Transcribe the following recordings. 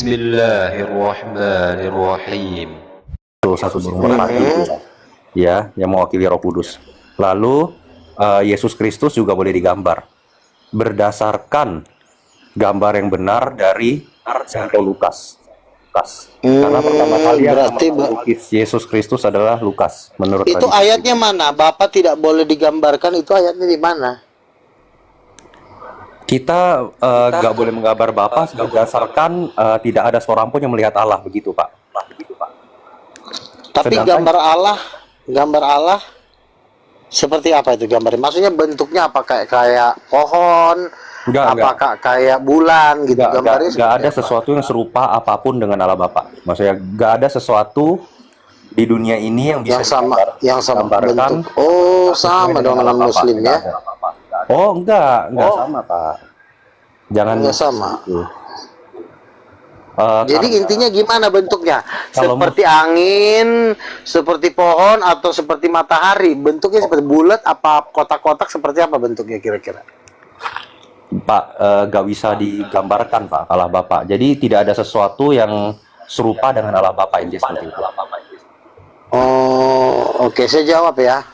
Bismillahirrahmanirrahim. Satu burung merpati ya, yang mewakili Roh Kudus. Lalu Yesus Kristus juga boleh digambar berdasarkan gambar yang benar dari Santo Lukas. Karena pertama kali yang melukis Yesus Kristus adalah Lukas. Menurut itu tradisi. ayatnya mana? Bapak tidak boleh digambarkan, itu ayatnya di mana? Kita nggak boleh menggambar Bapa berdasarkan tidak ada seorang pun yang melihat Allah, begitu Pak. Tapi Sedangkan- gambar Allah seperti apa itu gambarnya? Maksudnya bentuknya apa, kayak pohon? Apakah kayak bulan gitu? Gambarnya nggak ada sesuatu yang serupa apapun dengan Allah Bapa. Maksudnya nggak ada sesuatu di dunia ini yang bisa yang sama digambarkan. bentuk. Oh, sama dong dengan Muslim ya? Oh, enggak sama Pak. Jangan Enggak sama. gitu. Jadi intinya gimana bentuknya? Kalau Seperti angin, seperti pohon, atau seperti matahari? Bentuknya seperti bulat, apa kotak-kotak, seperti apa bentuknya kira-kira? Pak, gak bisa digambarkan Pak Allah Bapa. Jadi tidak ada sesuatu yang serupa dengan Allah Bapa, ini seperti itu. Oh, oke, saya jawab ya.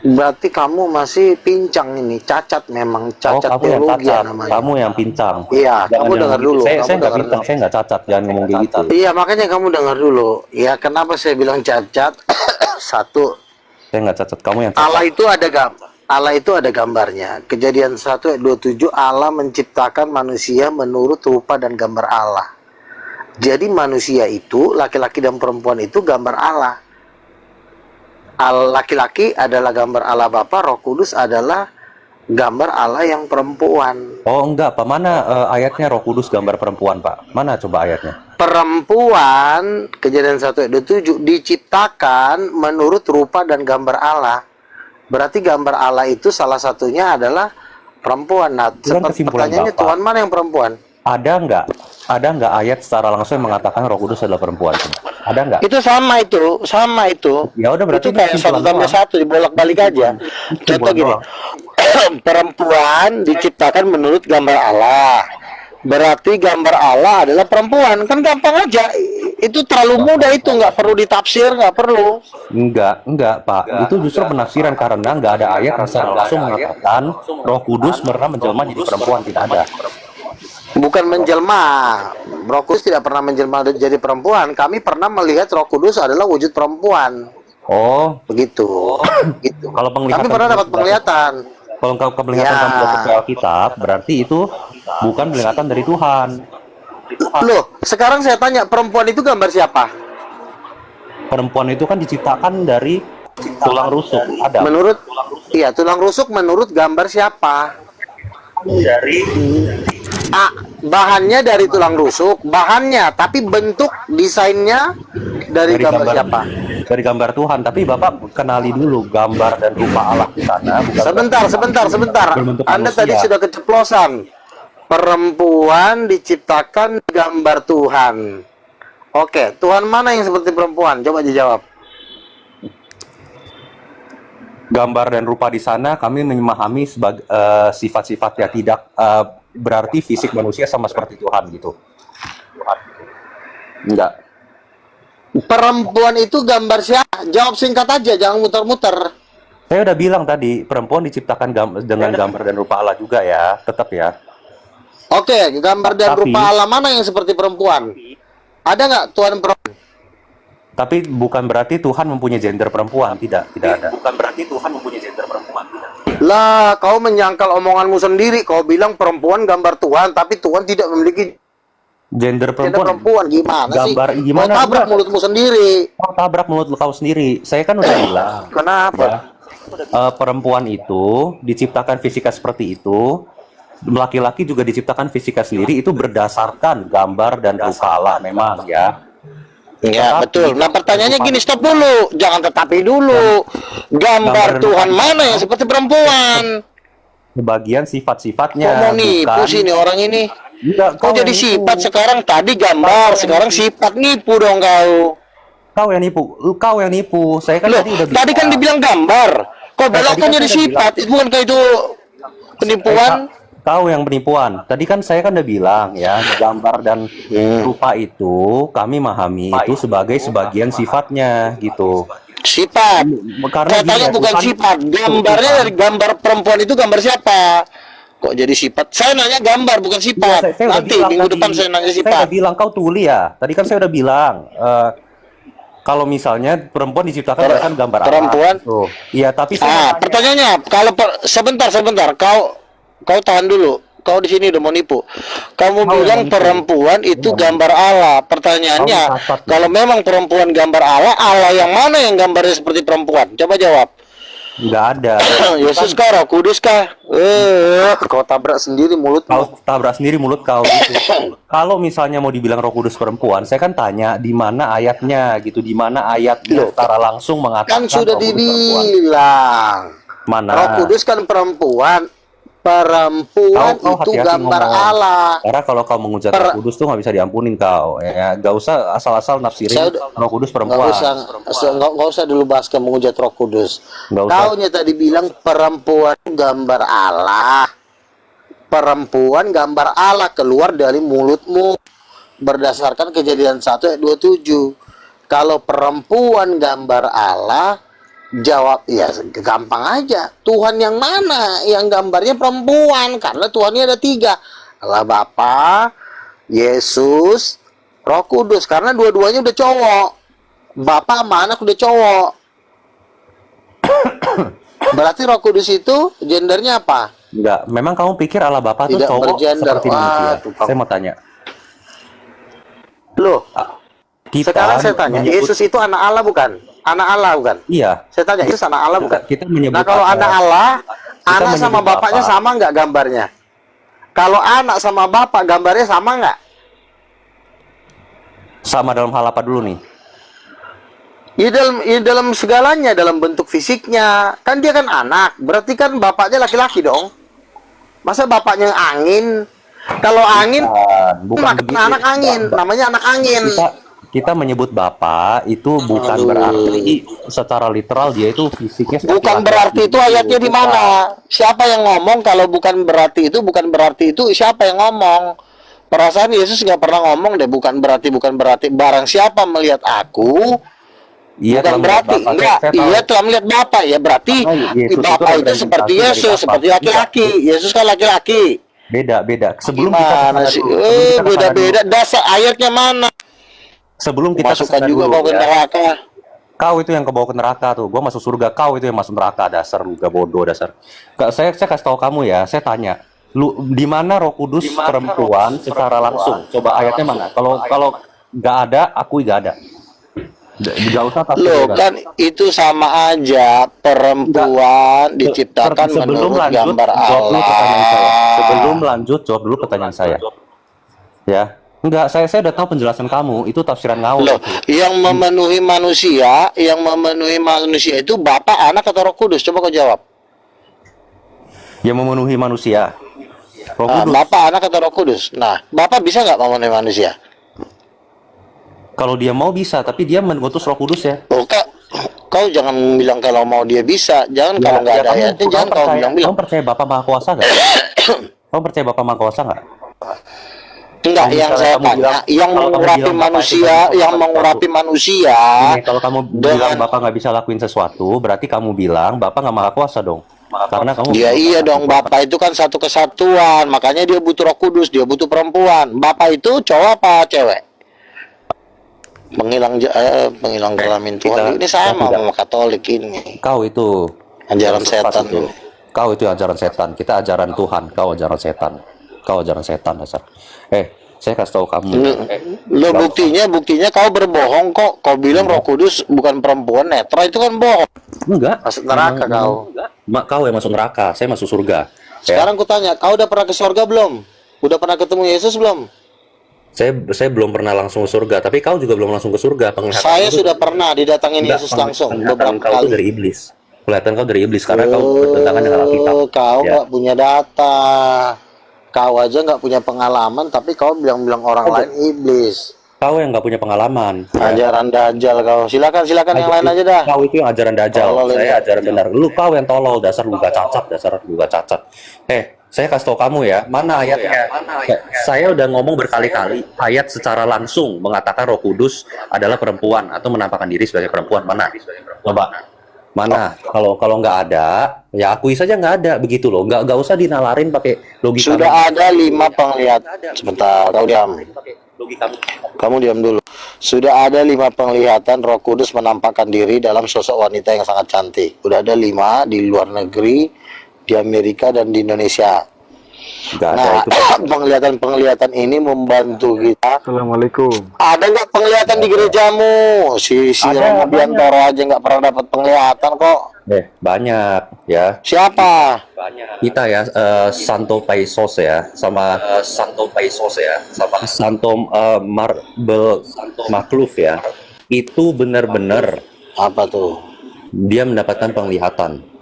Berarti kamu masih pincang ini, cacat memang, cacat kamu yang teologi cacat, namanya. kamu yang pincang. Iya, kamu dengar dulu. Saya nggak dengar pincang, dulu. saya nggak cacat, jangan ngomong kayak gitu. Iya, makanya kamu dengar dulu. Ya, kenapa saya bilang cacat? Satu, Saya nggak cacat, kamu yang cacat. Allah itu ada gambarnya. Kejadian 1 ayat 27, Allah menciptakan manusia menurut rupa dan gambar Allah. Jadi manusia itu, laki-laki dan perempuan itu gambar Allah. Laki-laki adalah gambar Allah Bapa, Roh Kudus adalah gambar Allah yang perempuan. Oh enggak, Pak. Mana ayatnya Roh Kudus gambar perempuan, Pak? Mana coba ayatnya? Perempuan, Kejadian 1 ayat 27, diciptakan menurut rupa dan gambar Allah. Berarti gambar Allah itu salah satunya adalah perempuan. Nah, pertanyaannya, Tuhan mana yang perempuan? Ada nggak ayat secara langsung yang mengatakan Roh Kudus adalah perempuan? Ada nggak? Itu sama itu. Ya udah, berarti itu kayak 1+1 dibolak-balik aja. Contoh gini, perempuan diciptakan menurut gambar Allah. Berarti gambar Allah adalah perempuan. Kan gampang aja. Itu terlalu mudah, itu nggak perlu ditafsir, nggak perlu. Enggak, Pak. Itu justru penafsiran karena nggak ada ayat yang secara langsung mengatakan Roh Kudus pernah menjelma jadi perempuan, tidak ada. Bukan menjelma. Roh Kudus tidak pernah menjelma jadi perempuan. Kami pernah melihat Roh Kudus adalah wujud perempuan. Oh, begitu. Gitu. Kalau penglihatan, kami pernah dapat penglihatan. Kalau penglihatan kamu dapat ke Alkitab, berarti itu bukan penglihatan dari Tuhan. Loh, sekarang saya tanya, perempuan itu gambar siapa? Perempuan itu kan diciptakan dari tulang rusuk. Ada. Tulang rusuk menurut gambar siapa? Bahannya dari tulang rusuk, tapi bentuk desainnya dari gambar siapa? Dari gambar Tuhan. Tapi Bapak kenali dulu gambar dan rupa Allah di sana. Sebentar. Anda tadi sudah keceplosan. Perempuan diciptakan gambar Tuhan. Oke, Tuhan mana yang seperti perempuan? Coba dijawab. Gambar dan rupa di sana kami memahami sebagai sifat-sifat yang tidak berarti fisik manusia sama seperti Tuhan gitu. Enggak. Perempuan itu gambar siapa? Jawab singkat aja, jangan muter-muter. Saya udah bilang tadi, perempuan diciptakan dengan gambar dan rupa Allah juga ya, tetap ya. Oke, gambar dan rupa Allah mana yang seperti perempuan? Ada nggak Tuhan perempuan? Tapi bukan berarti Tuhan mempunyai gender perempuan, tidak ada. Bukan berarti Tuhan mempunyai gender perempuan, tidak. Lah, kau menyangkal omonganmu sendiri. Kau bilang perempuan gambar Tuhan, tapi Tuhan tidak memiliki gender perempuan. Gimana gambar, sih? Gimana? Kau tabrak mulutmu sendiri. Kau tabrak mulut kau sendiri. Saya kan udah bilang. Kenapa? Ya, perempuan itu diciptakan fisika seperti itu. Laki-laki juga diciptakan fisika sendiri, itu berdasarkan gambar dan rupa Allah memang ya. Ya, betul. Nah, pertanyaannya gini, stop dulu. Jangan tetapi dulu. Gambar Tuhan mana yang seperti perempuan? Sebagian sifat-sifatnya. Kok mau nipu sih ini orang ini? Enggak, kau jadi sifat sekarang, tadi gambar, sekarang sifat, nipu dong kau. Kau yang nipu. Saya kan tadi udah bilang. Tadi kan dibilang gambar. Kau belokkan jadi sifat. Bukankah itu penipuan? Kau yang penipuan. Tadi kan saya kan udah bilang ya, gambar dan rupa itu kami memahami itu sebagai sebagian sifatnya gitu. Sifat. Karena Saya tanya gini, bukan Tuhan- sifat. Gambarnya dari gambar perempuan itu gambar siapa? Kok jadi sifat? Saya nanya gambar bukan Iya, sifat. saya udah Nanti bilang minggu tadi. depan saya nanya Saya sifat. udah bilang kau tuli ya. Tadi kan saya udah bilang kalau misalnya perempuan diciptakan berdasarkan gambar Allah. perempuan? Tuh. Iya, tapi saya mau tanya. Pertanyaannya, kalau sebentar, kau tahan dulu. Kau di sini udah mau nipu. Kamu Kau bilang yang nipu. perempuan itu gambar Allah. Pertanyaannya, Kau catat, kalau memang perempuan gambar Allah, Allah yang mana yang gambarnya seperti perempuan? Coba jawab. Nggak ada. Yesus kah, Roh Kudus kah? Kau tabrak sendiri mulutmu. Kau tabrak sendiri mulut kau gitu. Kalau misalnya mau dibilang Roh Kudus perempuan, saya kan tanya di mana ayatnya gitu, di mana ayatnya secara langsung mengatakan Kan sudah Roh Kudus perempuan. dibilang. Mana? Roh Kudus kan perempuan. Perempuan Kau itu hati-hati gambar ngomong. Allah. Karena kalau kau menghujat Roh Kudus tuh nggak bisa diampunin kau. Ya, nggak usah asal-asal nafsirin Saya udah- Roh Kudus Nggak perempuan. nggak usah dulu bahas kamu menghujat Roh Kudus. Nggak usah. Kaunya tadi bilang perempuan gambar Allah. Perempuan gambar Allah keluar dari mulutmu berdasarkan Kejadian 1 ayat 27. Kalau perempuan gambar Allah, jawab ya gampang aja. Tuhan yang mana? Yang gambarnya perempuan, karena Tuhannya ada 3. Allah Bapa, Yesus, Roh Kudus, karena dua-duanya udah cowok. Bapak sama anak udah cowok. Berarti Roh Kudus itu gendernya apa? Enggak, memang kamu pikir Allah Bapa itu Tidak cowok bergender. seperti manusia? tukang. Saya mau tanya. Loh, Kita sekarang saya tanya, menyebut- Yesus itu anak Allah bukan? Anak Allah bukan? Iya. Saya tanya, Yesus anak Allah bukan? Kita menyebut Nah, kalau apa? anak Allah, anak menyebut sama bapaknya Bapa. sama nggak gambarnya? Kalau anak sama bapak gambarnya sama nggak? Sama dalam hal apa dulu nih? Ya dalam segalanya, dalam bentuk fisiknya. Kan dia kan anak, berarti kan bapaknya laki-laki dong. Masa bapaknya angin? Kalau angin, Bukan makan begitu. anak angin, namanya anak angin. Kita menyebut Bapa itu bukan berarti secara literal dia itu fisiknya seperti Bukan laki-laki. berarti itu ayatnya di mana? Siapa yang ngomong kalau bukan berarti itu siapa yang ngomong? Perasaan Yesus nggak pernah ngomong deh bukan berarti. Barang siapa melihat aku, Iya, bukan telah melihat berarti. Bapa. Enggak, Saya tahu. iya telah melihat Bapa ya berarti Makanya Yesus itu Bapa itu representasi seperti dari Yesus, Bapa. seperti laki-laki. Yesus kan laki-laki. Beda. Sebelum kita Gimana kesana sih? dulu, sebelum kita kesana Beda-beda. dulu. Dasar ayatnya mana? Sebelum kita Masukkan kesana juga dulu, bawa ke ya. neraka. Kau itu yang kebawa ke neraka tuh. Gua masuk surga, kau itu yang masuk neraka. Dasar lu gak bodoh dasar. Saya kasih tahu kamu ya. Saya tanya, lu di mana Roh Kudus perempuan secara langsung? Coba ayatnya mana? Kalau nggak ada, aku nggak ada. Nggak usah tafsir Loh juga. kan itu sama aja perempuan diciptakan menurut gambar jawab dulu pertanyaan saya. Allah. Sebelum lanjut, jawab dulu pertanyaan saya. Ya, enggak. Saya udah tahu penjelasan kamu. Itu tafsiran ngawur. Loh, yang memenuhi manusia itu Bapa, Anak atau Roh Kudus? Coba kau jawab. Yang memenuhi manusia. Roh Kudus. Bapa, Anak atau Roh Kudus? Nah, Bapa bisa nggak memenuhi manusia? Kalau dia mau bisa, tapi dia mengutus Roh Kudus ya. Oh, kau jangan bilang kalau mau dia bisa. Jangan kalau nggak ada ayatnya, jangan kau bilang. Kamu percaya Bapa Maha Kuasa nggak? Kamu percaya Bapa Maha Kuasa nggak? Enggak, Kalau yang misalnya saya kamu tanya, bilang- yang kalau kamu mengurapi bilang Bapak itu manusia, bentuk yang sesuatu. mengurapi manusia. Ini, kalau kamu bilang dengan- Bapak nggak bisa lakuin sesuatu, berarti kamu bilang Bapak nggak Maha Kuasa dong. Karena kamu Dia iya dong, Bapak itu kan satu kesatuan, makanya dia butuh Roh Kudus, dia butuh perempuan. Bapak itu cowok apa cewek? Penghilang kelamin Tuhan. Ini sama sama Katolik ini. Kau itu Ajaran yang setan. itu. Kau itu ajaran setan. Kita ajaran Tuhan. Kau ajaran setan. Kau ajaran setan dasar. Saya kasih tahu kamu. Lo buktinya kau berbohong kok. Kau bilang Roh Kudus bukan perempuan netra, itu kan bohong. Enggak. Masuk neraka kau. Kau yang masuk neraka. Saya masuk surga. Sekarang ku tanya, kau udah pernah ke surga belum? Udah pernah ketemu Yesus belum? Saya belum pernah langsung ke surga, tapi kau juga belum langsung ke surga. Penglihatan Saya kau sudah pernah didatangin Enggak, Yesus langsung penglihatan beberapa kau itu kali. dari iblis. Kelihatan kau dari iblis karena kau bertentangan dengan Alkitab. Kau Ya. nggak punya data. Kau aja nggak punya pengalaman, tapi kau bilang-bilang orang lain iblis. Kau yang nggak punya pengalaman. Ajaran dajal kau. Silakan yang lain aja dah. Kau itu yang ajaran dajal. Tolol Saya ini. ajaran benar. Lu kau yang tolol, dasar lu gak cacat, dasar lu gak cacat. Saya kasih tahu kamu ya, mana ayatnya? Saya udah ngomong berkali-kali, ayat secara langsung mengatakan Roh Kudus adalah perempuan atau menampakkan diri sebagai perempuan. Mana? Coba. Mana? Kalau nggak ada, ya akui saja nggak ada, begitu loh. Nggak usah dinalarin pakai logika. Sudah ada 5 penglihatan. Sebentar, kau diam. Kamu diam dulu. Sudah ada 5 penglihatan Roh Kudus menampakkan diri dalam sosok wanita yang sangat cantik. Udah ada 5 di luar negeri, di Amerika dan di Indonesia. Nggak ada Nah, itu. penglihatan-penglihatan ini membantu kita. Assalamualaikum. Ada nggak penglihatan di gerejamu? Si Ada, Romo Biantoro aja nggak pernah dapat penglihatan kok. Banyak ya. Siapa? Kita ya, Santo Paisos ya, sama Santo Marbel Makluf ya. Itu benar-benar Apa tuh? dia mendapatkan penglihatan.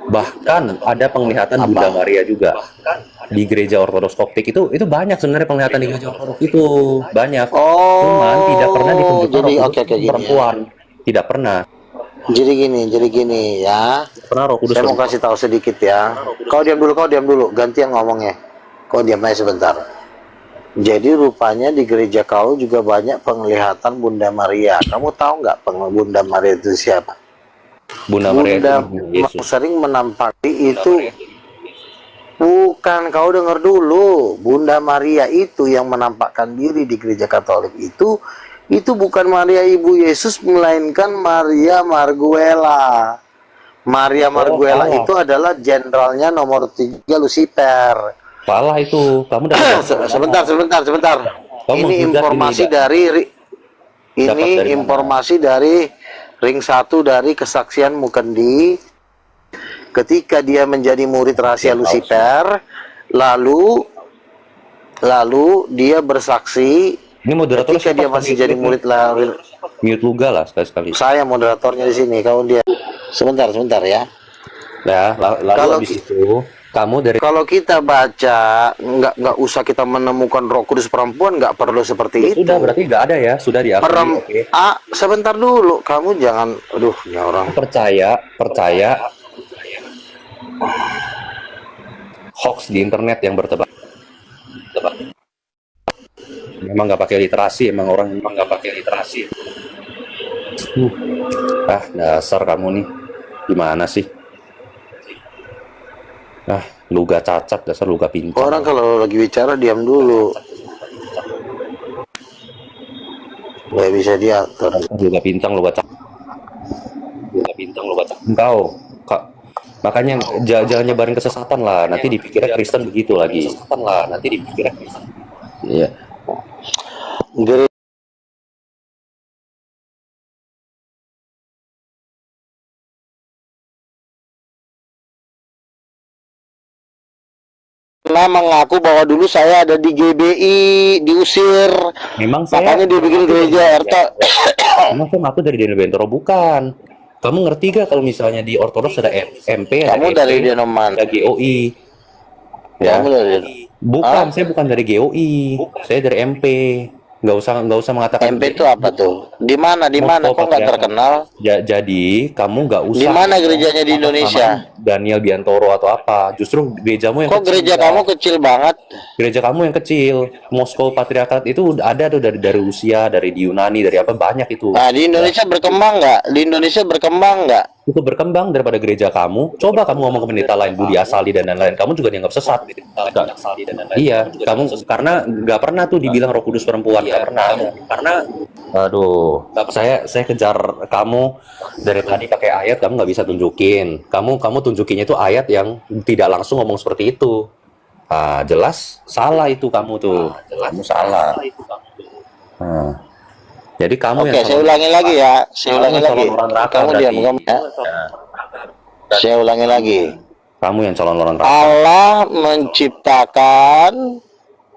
Bahkan ada penglihatan Bunda Maria juga di gereja Ortodoks Koptik. Itu banyak sebenarnya penglihatan di gereja Ortodoks itu banyak. Cuman tidak pernah ditunjukkan jadi Roh oke Kudus gini perempuan. Tidak pernah. Jadi gini ya. Pernah Roh Kudus Saya mau kasih tahu sedikit ya. Kau diam dulu. Ganti yang ngomongnya. Kau diam aja sebentar. Jadi rupanya di gereja kau juga banyak penglihatan Bunda Maria. Kamu tahu nggak Bunda Maria itu siapa? Bunda Maria Bunda itu Yesus. sering menampaki itu. Bukan, kau dengar dulu. Bunda Maria itu yang menampakkan diri di gereja Katolik itu bukan Maria Ibu Yesus, melainkan Maria Marguela. Maria Marguela salah. itu adalah jenderalnya nomor 3 Lucifer. Salah itu. Kamu dapat Sebentar. Kamu Ini menghujat informasi ini, dari Dapat dari mana? informasi dari ring 1 dari kesaksian Mukendi ketika dia menjadi murid rahasia Lucifer, lalu dia bersaksi Ini moderator ketika dia masih jadi murid mute Luga lah sekali-sekali. saya moderatornya di sini, kau dia sebentar ya. Ya, lalu Kalau habis itu kamu dari Kalau kita baca, nggak usah kita menemukan Roh Kudus perempuan, nggak perlu seperti itu. sudah berarti nggak ada ya, sudah diakui. Oke. Sebentar dulu, kamu jangan, aduh, ini orang. Percaya hoax di internet yang bertebar. Memang nggak pakai literasi, emang nggak pakai literasi. Dasar kamu nih, gimana sih? Luga cacat, dasar luga pincang. Orang kalau lagi bicara diam dulu. Nggak bisa diatur. Luga pincang, luga cacat. Engkau, Kak. Makanya jangan nyebarin kesesatan lah, nanti dipikirnya Kristen begitu lagi. Iya. Mengaku bahwa dulu saya ada di GBI, diusir. Memang saya Makanya dia bikin gereja RT. Memang saya ngaku dari Daniel Bentoro, bukan. Kamu ngerti gak kalau misalnya di Ortodoks ada MP, ada Kamu EP, dari Denoman. ada GOI? Ya. Kamu dari Bukan, saya bukan dari GOI. Saya dari MP. Nggak usah mengatakan MP itu apa tuh? Di mana? Kok nggak terkenal? Jadi kamu nggak usah. Di mana gerejanya di Indonesia? Daniel Biantoro atau apa? Justru gerejamu yang Kok kecil. gereja kamu kecil banget? Gereja kamu yang kecil. Moskow Patriarkat itu ada tuh dari Rusia, dari Yunani, dari apa banyak itu. Nah, di Indonesia berkembang nggak? Itu berkembang daripada gereja kamu. Coba kamu ngomong ke pendeta lain, Budi Asali dan lain-lain, kamu juga dianggap sesat. Iya, kamu karena nggak pernah tuh dibilang Roh Kudus perempuan, nggak pernah. Karena, aduh, saya kejar kamu dari tadi pakai ayat, kamu nggak bisa tunjukin. Kamu tunjukinnya itu ayat yang tidak langsung ngomong seperti itu. Jelas salah itu kamu tuh. Kamu salah. Jadi kamu Oke, saya ulangi lagi ya. Kamu diam, kamu ya. Saya ulangi lagi. Kamu yang calon orang neraka. Allah menciptakan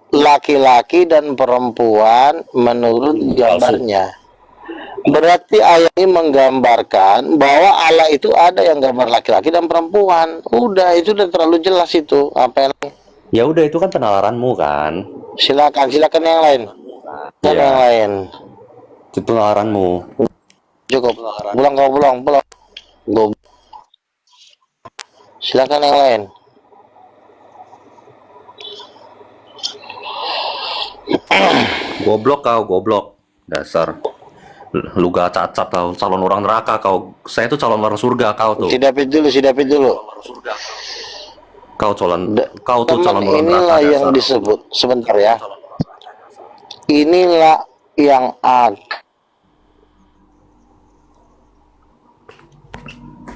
laki-laki dan perempuan menurut gambarnya. Berarti ayat ini menggambarkan bahwa Allah itu ada yang gambar laki-laki dan perempuan. Udah, itu udah terlalu jelas itu. Apa yang... Ya udah, itu kan penalaranmu kan. Silakan yang lain. Yang lain. Itu penalaranmu. Cukup. Pulang. Silakan yang lain. Goblok kau, goblok. Dasar. Lu gak cacat kau, calon orang neraka kau. Saya tuh calon orang surga kau tuh. Sidapin dulu. Kau tuh calon orang neraka. Inilah yang dasar. disebut, sebentar ya. Inilah yang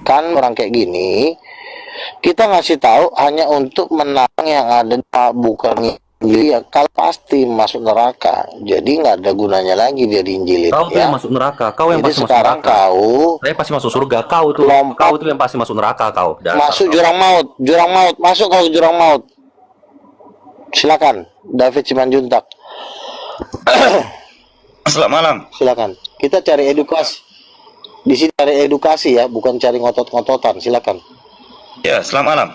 kan orang kayak gini, kita ngasih tahu hanya untuk menang yang ada, bukan ya. Kalau pasti masuk neraka, jadi nggak ada gunanya lagi dia diinjilin. Kau tuh ya. yang masuk neraka. Kau yang Jadi pasti masuk sekarang neraka. kau Saya pasti masuk surga. Kau tuh. lompat. Kau tuh yang pasti masuk neraka kau. Dasar masuk kau. jurang maut, masuk kau ke jurang maut. Silakan, David Simanjuntak. Selamat malam. Silakan. Kita cari edukasi. Di sini cari edukasi ya, bukan cari ngotot-ngototan. Silakan. Ya, selamat malam.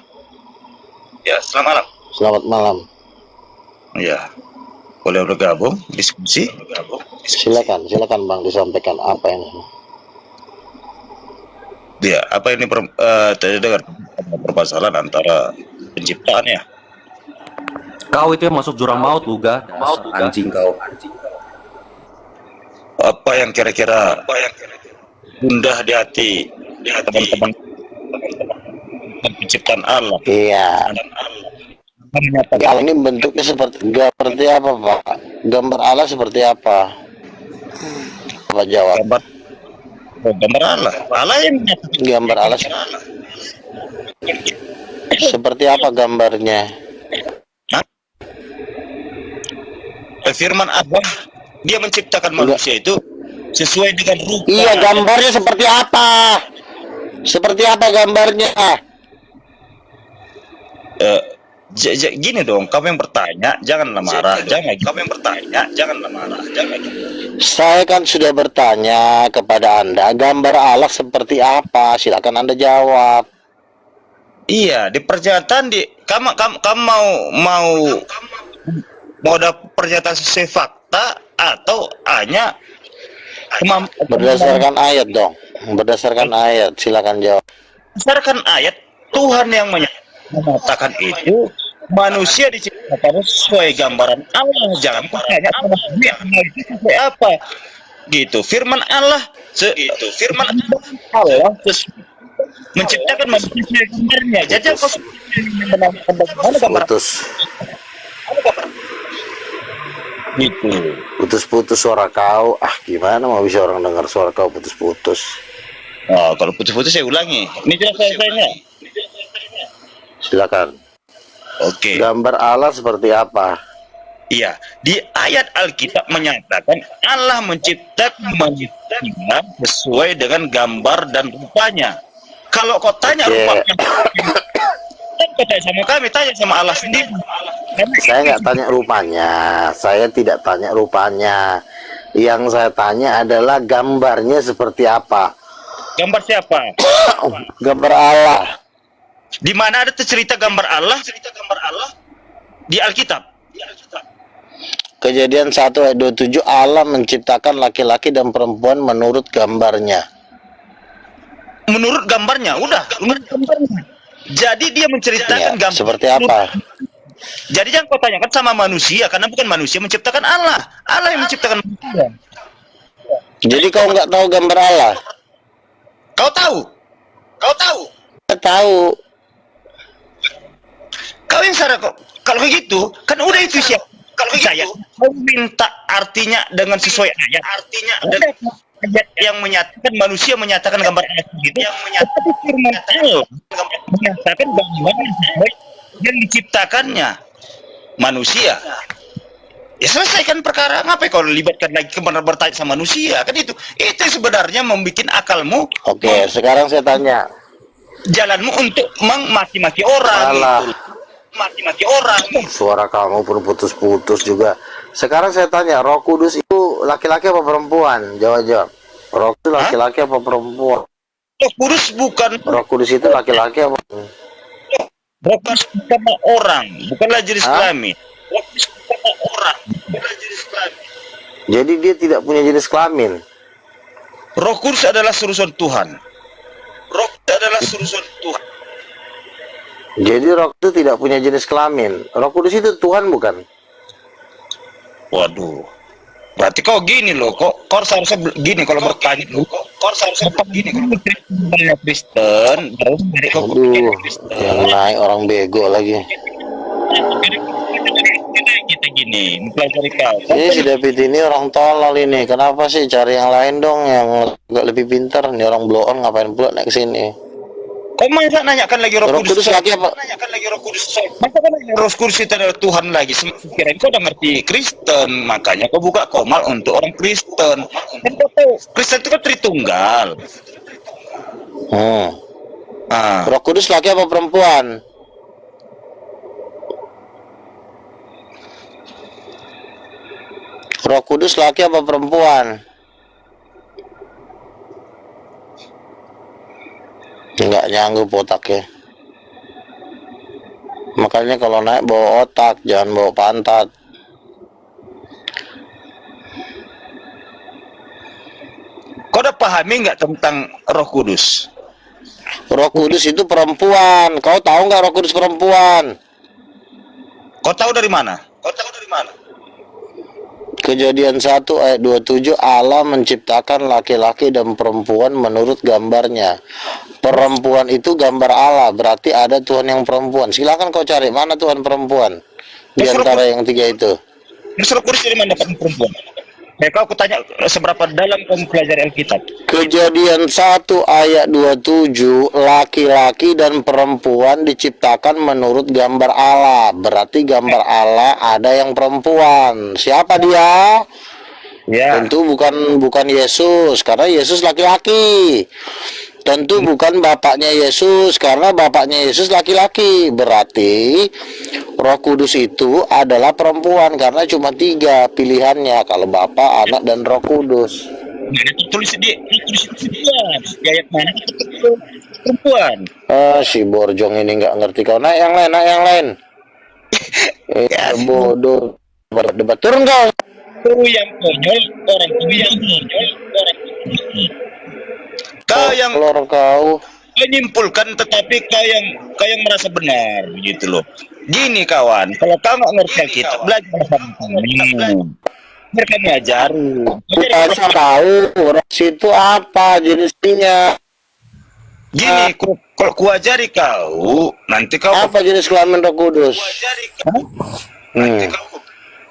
Ya, selamat malam. Selamat malam. Ya, boleh bergabung diskusi. Silakan Bang, disampaikan apa yang Ya, apa ini tadi dengar permasalahan antara penciptaan ya? Kau itu yang masuk jurang maut, Uga. Anjing kau. Apa yang kira-kira gundah di hati teman-teman penciptaan Allah? Iya. Kalau ini bentuknya seperti apa, Pak? Gambar Allah seperti apa? Apa jawab? Gambar Allah. Allah yang Gambar Allah seperti apa gambarnya? firman Allah, dia menciptakan manusia itu sesuai dengan rupa. Iya, gambarnya seperti apa? Seperti apa gambarnya? Gini dong, kamu yang bertanya, janganlah marah. Kamu yang bertanya, janganlah marah. Saya kan sudah bertanya kepada Anda, gambar Allah seperti apa? Silakan Anda jawab. Iya, di pernyataan kamu mau ada pernyataan sesuai fakta atau hanya Berdasarkan ayat dong. Berdasarkan ayat, silakan jawab. berdasarkan ayat Tuhan yang menyatakan itu manusia diciptakan sesuai gambaran Allah. Jangan percaya manusia itu sesuai apa gitu. Firman Allah menciptakan manusia sesuai gambarnya. Jadi Putus. gitu. Putus-putus suara kau. Gimana mau bisa orang dengar suara kau putus-putus? Oh, kalau putus-putus saya ulangi. Ini jelas saya. Silakan. Oke. Gambar Allah seperti apa? Iya, di ayat Alkitab menyatakan Allah menciptakan manusia sesuai dengan gambar dan rupanya. Kalau kau tanya rupanya, kau tanya sama kami, tanya sama Allah sendiri. Saya nggak tanya rupanya. Saya tidak tanya rupanya. Yang saya tanya adalah gambarnya seperti apa. Gambar siapa? Gambar Allah. Di mana ada cerita gambar Allah? Di Alkitab. Kejadian 1 ayat 27, Allah menciptakan laki-laki dan perempuan menurut gambarnya. Menurut gambarnya, udah. Menurut gambarnya. Jadi dia menceritakan Ya, gambar. seperti apa? Jadi jangan kau tanyakan sama manusia, karena bukan manusia menciptakan Allah. Allah yang menciptakan manusia. Jadi kau nggak tahu gambar Allah? Kau tahu? Saya tahu. Kau yang salah kok. Kalau begitu, kan udah itu siapa? Kalau saya, kau minta artinya dengan sesuai ayat. Ayat yang menyatakan manusia menyatakan gambar Allah itu. Yang menyatakan firman Allah menyatakan bagaimana yang diciptakannya manusia. Ya selesaikan perkara. Ngapain kau libatkan lagi kemana bertanya sama manusia? Kan itu sebenarnya membuat akalmu. Oke, sekarang saya tanya. Jalanmu untuk maki-maki orang. Alah. Gitu. Maki-maki orang. Suara kamu pun putus-putus juga. Sekarang saya tanya, Roh Kudus itu laki-laki apa perempuan? Jawab. Roh Kudus laki-laki apa perempuan? Roh Kudus bukan. Roh Kudus itu laki-laki apa? Roh Kudus bukan orang, bukanlah jenis kelamin. Roh Kudus bukan orang, bukanlah jenis kelamin. Jadi dia tidak punya jenis kelamin. Roh Kudus adalah suruhan Tuhan. Roh Kudus adalah suruhan Tuhan. Jadi Roh itu tidak punya jenis kelamin. Roh Kudus itu Tuhan bukan? Waduh. Berarti kau gini loh, kok seharusnya gini kalau bertanya lu, kok seharusnya gini kalau bertanya Kristen, terus dari kau Aduh, yang naik orang bego lagi. kita gini, mempelajari kau. Ini si David ini orang tolol ini. Kenapa sih cari yang lain dong yang agak lebih pintar? Ini orang blow on ngapain pula naik ke sini? Kau masa nanyakan lagi Roh Roh Kudus Kudus? lagi apa? Nanyakan lagi Roh Kudus. Masa kan Roh Kudus itu adalah Tuhan lagi? Kirain kau udah ngerti Kristen, makanya kau buka komal untuk orang Kristen. Kan kau tahu Kristen itu kan Tritunggal. Roh Kudus laki apa perempuan? Roh Kudus laki apa perempuan? Nggak nyanggup otaknya. Makanya kalau naik bawa otak, jangan bawa pantat. Kau udah pahami nggak tentang Roh Kudus? Roh Kudus itu perempuan. Kau tahu nggak Roh Kudus perempuan? Kau tahu dari mana? Kau tahu dari mana? Kejadian 1 ayat 27, Allah menciptakan laki-laki dan perempuan menurut gambarnya. Perempuan itu gambar Allah, berarti ada Tuhan yang perempuan. Silakan kau cari mana Tuhan perempuan di antara yang tiga itu. Roh Kudus dari mana dapat perempuan? Kau aku tanya seberapa dalam kau mempelajari Alkitab? Kejadian 1 ayat 27, laki-laki dan perempuan diciptakan menurut gambar Allah. Berarti gambar Allah ada yang perempuan. Siapa dia? Ya. Tentu bukan Yesus, karena Yesus laki-laki. Tentu bukan bapaknya Yesus, karena bapaknya Yesus laki-laki. Berarti Roh Kudus itu adalah perempuan, karena cuma 3 pilihannya, kalau Bapa, Anak, dan Roh Kudus. Tulis di ayat mana perempuan? Si Borjong ini nggak ngerti. Kau naik yang lain. Bodoh. Berdebat. Turun kau. Kau yang konyol, orang yang konyol, orang kau yang kau menyimpulkan, tetapi kau yang merasa benar, gitu loh. Gini kawan, kalau kau nggak ngerti kita belajar sama kami. Biar kami ajari. Kita tahu roh itu apa jenisnya. Gini, kalau ku ajari kau, nanti kau apa jenis kelamin Roh Kudus?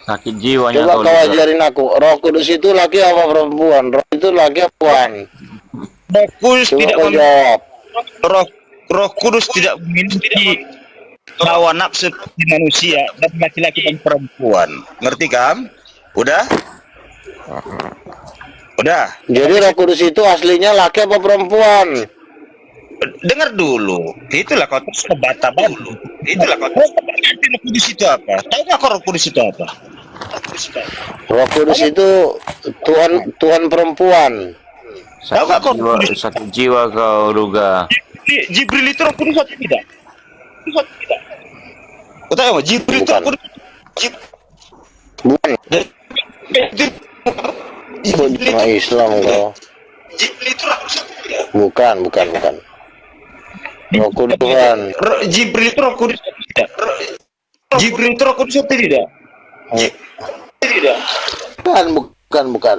Sakit jiwanya. Coba kau ajarin aku. Roh Kudus itu laki apa perempuan? Roh itu laki apa perempuan? Roh Kudus tidak jawab. Roh Kudus tidak memiliki hawa nafsu seperti manusia dan laki-laki dan perempuan. Ngerti kan? Udah? Jadi Roh Kudus itu aslinya laki apa perempuan? Dengar dulu. Itulah kau terus kebata-bata. Arti Roh Kudus itu apa? Tahu nggak Roh Kudus itu apa? Roh Kudus itu Tuhan perempuan. Tahu nggak kau Roh Kudus? Sakit jiwa kau Ruga. Jibril itu Roh Kudus atau tidak? Kau tahu nggak? Jibril itu Roh Kudus. Bukan. Cuma Islam kau. Jibril itu Roh Kudus atau tidak? Bukan. Roh Kudus Tuhan. Jibril itu Roh Kudus atau tidak? Jibril itu Roh Kudus atau tidak? Bukan.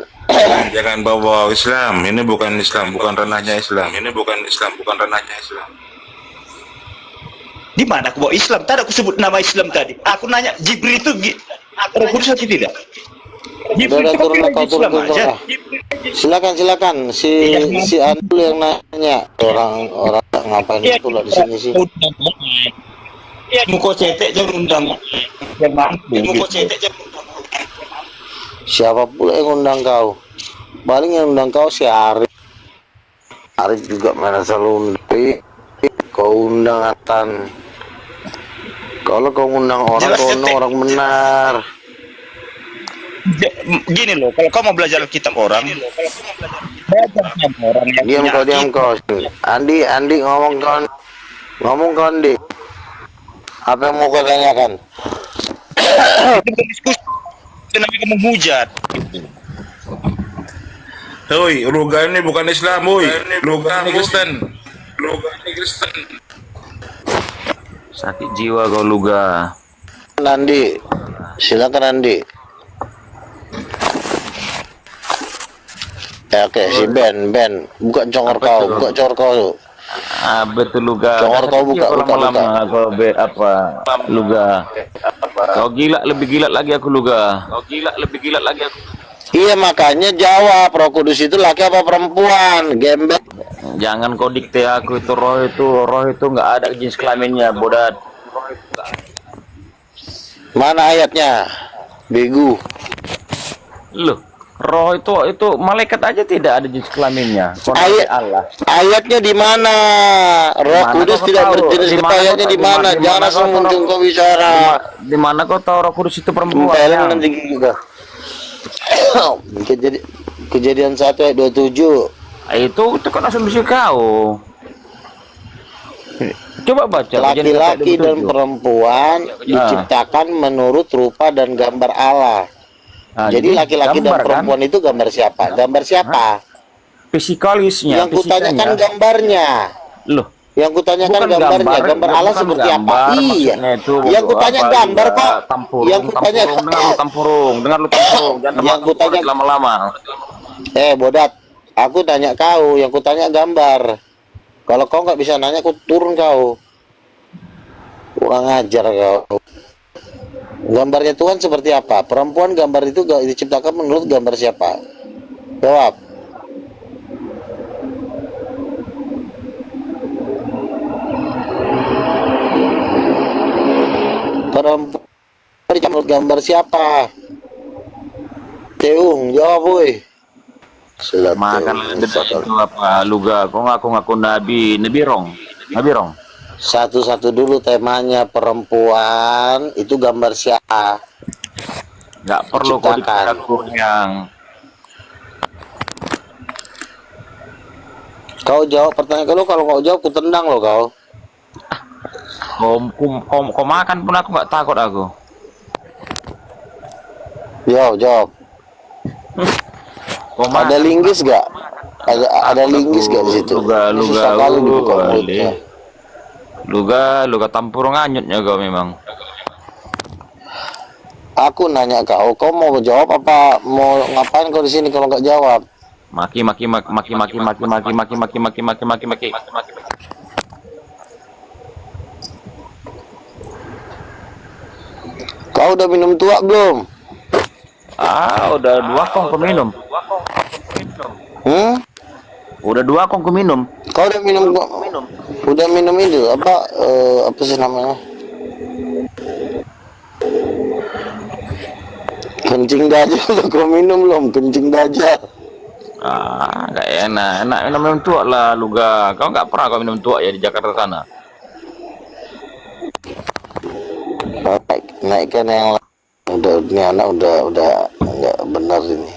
Jangan bawa Islam. Ini bukan Islam, bukan ranahnya Islam. Di mana aku bawa Islam? Tadi aku sebut nama Islam tadi. Aku nanya Jibril itu Roh Kudus atau tidak? Udah turun aja. Silakan si Andul yang nanya. Orang ngapain itu lah di sini sih? Muko cetek jangan undang. Siapa pula yang undang kau? Paling yang undang kau si Arif. Arif juga mana selalu undang. Kau undang Atan. Kalau kau undang orang kono orang benar. Gini loh, kalau kau mau belajar kitab orang, belajar sama orang yang diam kau. Andi ngomong kau Andi. Apa yang mau kau tanyakan? diskusi kenapa kamu menghujat? Hoi, Ruga ini bukan Islam, hoi. Ruga ini Kristen. Sakit jiwa kau Ruga. Andi, silakan Andi. Ya, oke, si Ben, buka congor Apa kau, itu? buka congor kau tuh. Betul Luga. Congor kau buka, lama-lama kau apa Luga. Kau gila, lebih gila lagi aku Luga. Iya, makanya jawab, Roh Kudus itu laki apa perempuan? Gembel. Jangan kau dikte aku itu roh itu nggak ada jenis kelaminnya, bodat. Mana ayatnya? Begu. Loh, roh itu malaikat aja tidak ada jenis kelaminnya. Ayat Allah. Ayatnya di mana? Roh Di mana Kudus kau tidak tahu? berjenis Di kelamin. mana Ayatnya kau di tahu? mana? Di mana Jangan kau langsung tahu muncul Roh- kau bicara. Di mana kau tahu Roh Kudus itu perempuan? Tempelin Yang? nanti juga. Kejadian 1 ayat 27. Itu kan asumsi kau. Coba baca. Laki-laki dan perempuan diciptakan menurut rupa dan gambar Allah. Jadi laki-laki dan gambar, perempuan itu gambar siapa? Gambar siapa? Fisikalisnya. Yang kutanyakan gambarnya. Loh, Yang kutanyakan bukan gambarnya, gambar Allah bukan seperti apa? gambar, Iya. maksudnya itu Yang kutanya apa, gambar, juga Pak. Tampurung, Yang kutanya dengar lu tampurung, jangan Yang tebak kutanya- lama-lama. Bodat, aku tanya kau, yang kutanya gambar. Kalau kau nggak bisa nanya, aku turun kau. Kurang ajar kau. Gambarnya Tuhan seperti apa? Perempuan gambar itu diciptakan menurut gambar siapa? Jawab. Perempuan menurut gambar siapa? Teung, jawab woi. Makan itu apa? Luga, kau ngaku nabi rong. Satu-satu dulu temanya, perempuan itu gambar siapa? Nggak perlu kau Diciptakan. aku yang Kau jawab pertanyaan kalau kau jawab, ku tendang lo kau. kau makan pun aku nggak takut aku. Jawab. Kau Ada makan, linggis gak? Ada linggis gak di situ? Luga, Susah kali dibuka mulutnya. Luga tampurung anyutnya kau memang. Aku nanya kau mau jawab apa mau ngapain kau di sini kalau nggak jawab? Maki. Kau udah minum tua belum? Udah 2 kong ku minum. Udah 2 kong ku minum. Kau udah minum? Udah minum itu apa sih namanya? Kencing dajal udah kau minum belum? Kencing dajal. Nggak enak minum tua lah Luga. Kau nggak pernah kau minum tua ya di Jakarta sana. Naikkan yang ini anak udah nggak benar ini.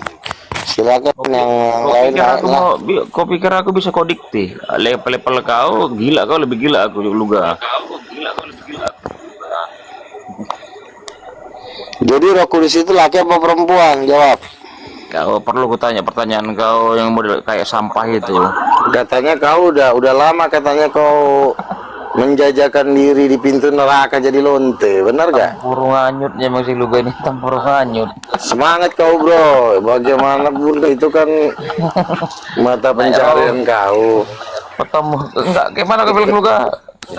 Silakan yang lain naik lah. Kau pikir aku bisa kau dikte? Level kau gila, kau lebih gila aku Luga. Jadi Roh Kudus itu laki apa perempuan? Jawab. Kau perlu kutanya pertanyaan kau yang model kayak sampah itu. Katanya kau udah lama katanya kau menjajakan diri di pintu neraka jadi lonte, benar gak? Tampurung anyutnya masih Luga ini, tampurung anyut. Semangat kau bro, bagaimanapun itu kan mata pencarian kau. Ketemu enggak gimana kau bilang Luga?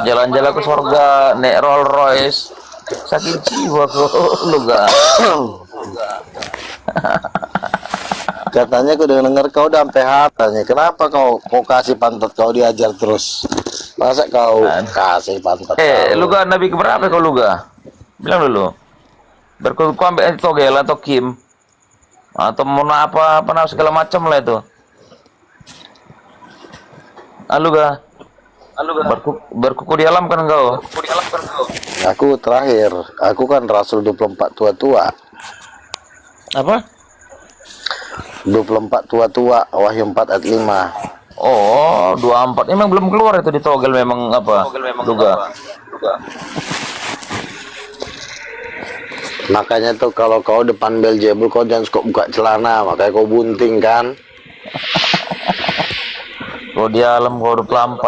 Jalan-jalan ke surga, naik Rolls Royce. Sakit jiwa kau Luga. Katanya aku dengar kau udah sampai hatanya. Kenapa kau kasih pantat kau diajar terus? Masa kau kasih pantat kau? Luga Nabi keberapa kau Luga? Bilang dulu. Berku ambil Togel atau Kim atau mau apa segala macam lah itu. Luga. Berkuku di alam kan kau? Aku terakhir, aku kan Rasul 24 tua-tua. Apa? 24 tua-tua, Wahyu 4 ayat 5. Oh, 24. Emang belum keluar itu di Togel memang apa? Luga. Makanya tuh kalau kau depan Beelzebul kau jangan suka buka celana, makanya kau bunting kan. Kau di alam kau 24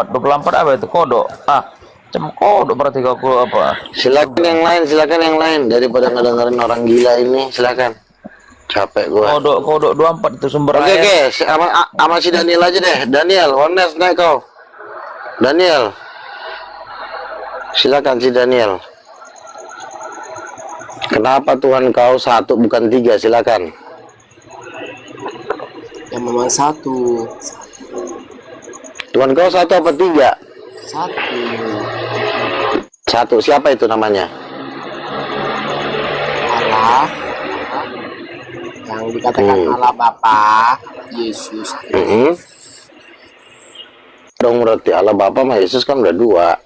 apa itu? Kodok. Cem kodok berarti kau apa? Silakan yang lain daripada ngedengerin orang gila ini, silakan. Capek gua. Kodok 24 itu sumber Oke, ayat. oke, sama si Daniel aja deh. Daniel, Ones naik kau. Daniel. Silakan si Daniel. Kenapa Tuhan kau satu bukan tiga? Silakan. Ya memang satu. Tuhan kau satu apa tiga? Satu. Satu. Siapa itu namanya? Allah. Yang dikatakan Allah Bapa, Yesus. Dong berarti Allah Bapa sama Yesus kan udah dua.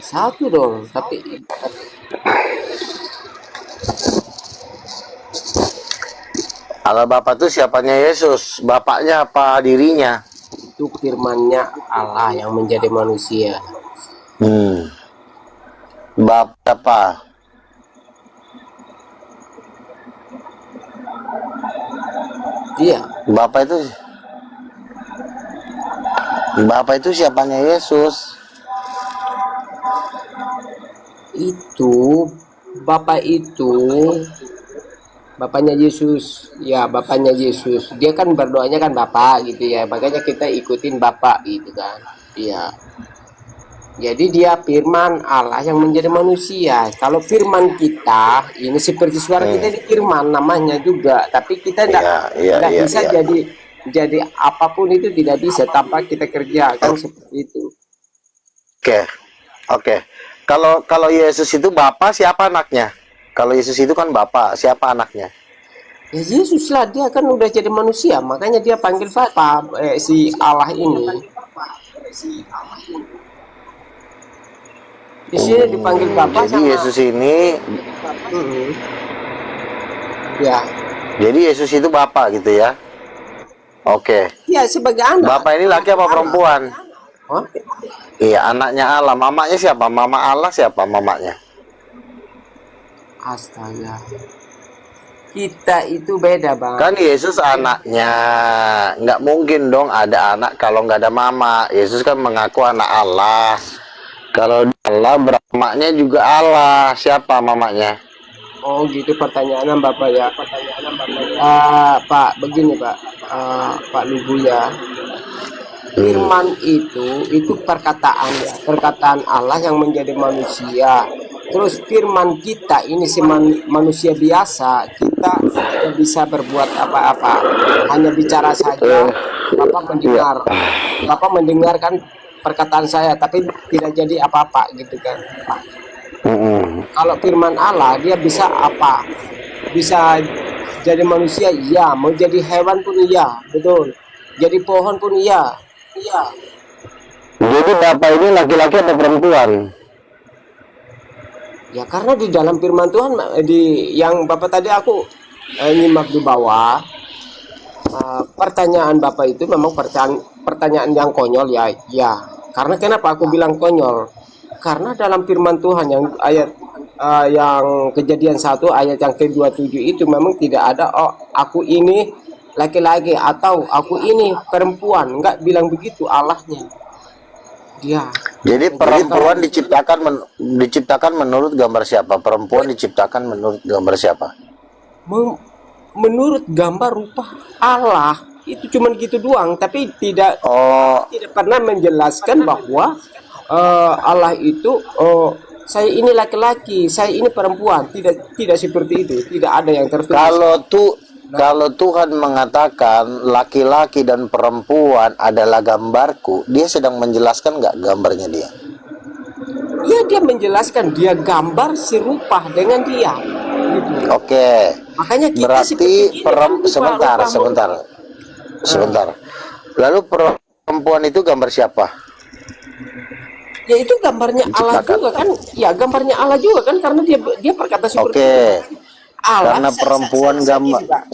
Satu dong, tapi Allah Bapa itu siapanya Yesus? Bapaknya apa dirinya? itu firman-Nya Allah yang menjadi manusia. Bapak apa? Iya, Bapak itu siapanya Yesus? itu Bapak itu Bapaknya Yesus. Ya, Bapaknya Yesus. Dia kan berdoanya kan Bapak gitu ya. Makanya kita ikutin Bapak gitu kan. Iya. Jadi dia firman Allah yang menjadi manusia. Kalau firman kita ini seperti suara kita di firman namanya juga, tapi kita tidak bisa jadi apapun itu tidak bisa tanpa kita kerjakan seperti itu. Oke. Kalau Yesus itu Bapa, siapa anaknya? Kalau Yesus itu kan Bapa, siapa anaknya? Ya Yesus lah, dia kan udah jadi manusia, makanya dia panggil Bapa, si Allah ini. Di sini dipanggil Bapa. Jadi sama Yesus ini, ya. Jadi Yesus itu Bapa gitu ya? Oke. Ya sebagai anak. Bapak ini laki apa perempuan? Huh? Iya, anaknya Allah. Mamanya siapa? Mama Allah siapa mamanya? Astaga. Kita itu beda, Bang. Kan Yesus anaknya. Nggak mungkin dong ada anak kalau nggak ada mama. Yesus kan mengaku anak Allah. Kalau Allah beramaknya juga Allah. Siapa mamanya? Oh gitu pertanyaannya Bapak ya. Pak, begini Pak. Pak Lubu ya. Firman itu perkataan Allah yang menjadi manusia. Terus firman kita ini si manusia biasa, kita tidak bisa berbuat apa-apa, hanya bicara saja. Bapak mendengarkan perkataan saya, tapi tidak jadi apa-apa gitu kan. Kalau firman Allah dia bisa apa? Bisa jadi manusia, iya. Mau jadi hewan pun iya, betul. Jadi pohon pun iya. Jadi Bapak ini laki-laki atau perempuan? Ya karena di dalam firman Tuhan yang Bapak tadi aku nyimak di bawah, pertanyaan Bapak itu memang pertanyaan yang konyol ya. Ya. Karena kenapa aku bilang konyol? Karena dalam firman Tuhan yang ayat yang Kejadian 1 ayat yang ke-27 itu memang tidak ada aku ini laki-laki atau aku ini perempuan, enggak bilang begitu Allahnya. Dia. Jadi perempuan diciptakan menurut gambar siapa? Perempuan diciptakan menurut gambar siapa? Menurut gambar rupa Allah. Itu cuman gitu doang, tapi tidak pernah menjelaskan bahwa Allah itu saya ini laki-laki, saya ini perempuan. Tidak seperti itu. Tidak ada yang tertulis. Kalau Tuhan mengatakan laki-laki dan perempuan adalah gambarku, dia sedang menjelaskan nggak gambarnya dia? Iya, dia menjelaskan dia gambar serupa dengan dia. Gitu. Oke. Makanya kita berarti sebentar. Lalu perempuan itu gambar siapa? Ya itu gambarnya Allah juga kan? Ya gambarnya Allah juga kan karena dia berkata seperti itu. Allah, karena perempuan gambar